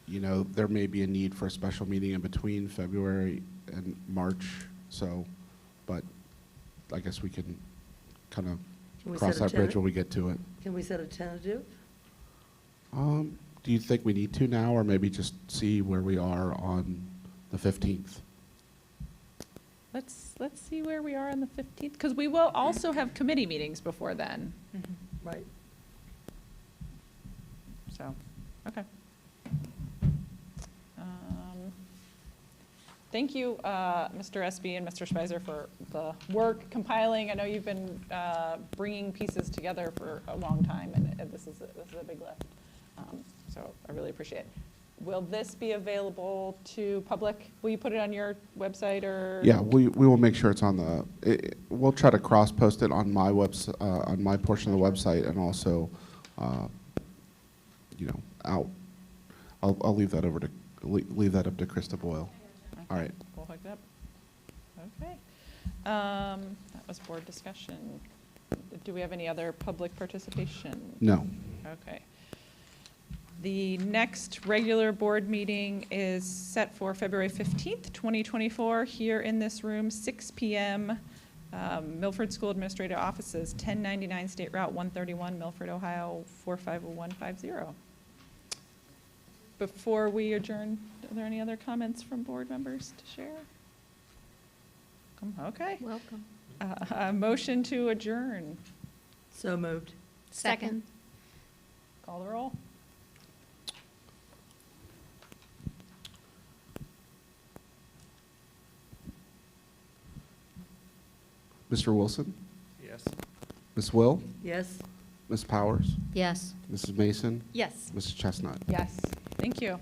you know, there may be a need for a special meeting in between February and March, so, but I guess we can kind Can of we cross set a that bridge tentative? when we get to it. Can we set a tentative? Do you think we need to now, or maybe just see where we are on the 15th? Let's see where we are on the 15th, because we will also have committee meetings before then, Right. so, okay. Thank you, Mr. Espy and Mr. Spicer, for the work compiling. I know you've been bringing pieces together for a long time, and this is a big lift. So I really appreciate it. Will this be available to public? Will you put it on your website or? Yeah, we will make sure it's on the, we'll try to cross-post it on my on my portion of the website, and also, you know, I'll leave that leave that up to Krista Boyle. All right. We'll hook it up. Okay. That was board discussion. Do we have any other public participation? No. Okay. The next regular board meeting is set for February 15th, 2024, here in this room, 6 p.m. Milford School Administrative Offices, 1099 State Route 131, Milford, Ohio, 45150. Before we adjourn, are there any other comments from board members to share? Okay. Welcome. Motion to adjourn. So moved. Second. Call the roll. Mr. Wilson? Yes. Ms. Will? Yes? Ms. Powers? Yes. Mrs. Mason? Yes. Mrs. Chestnut? Yes. Thank you.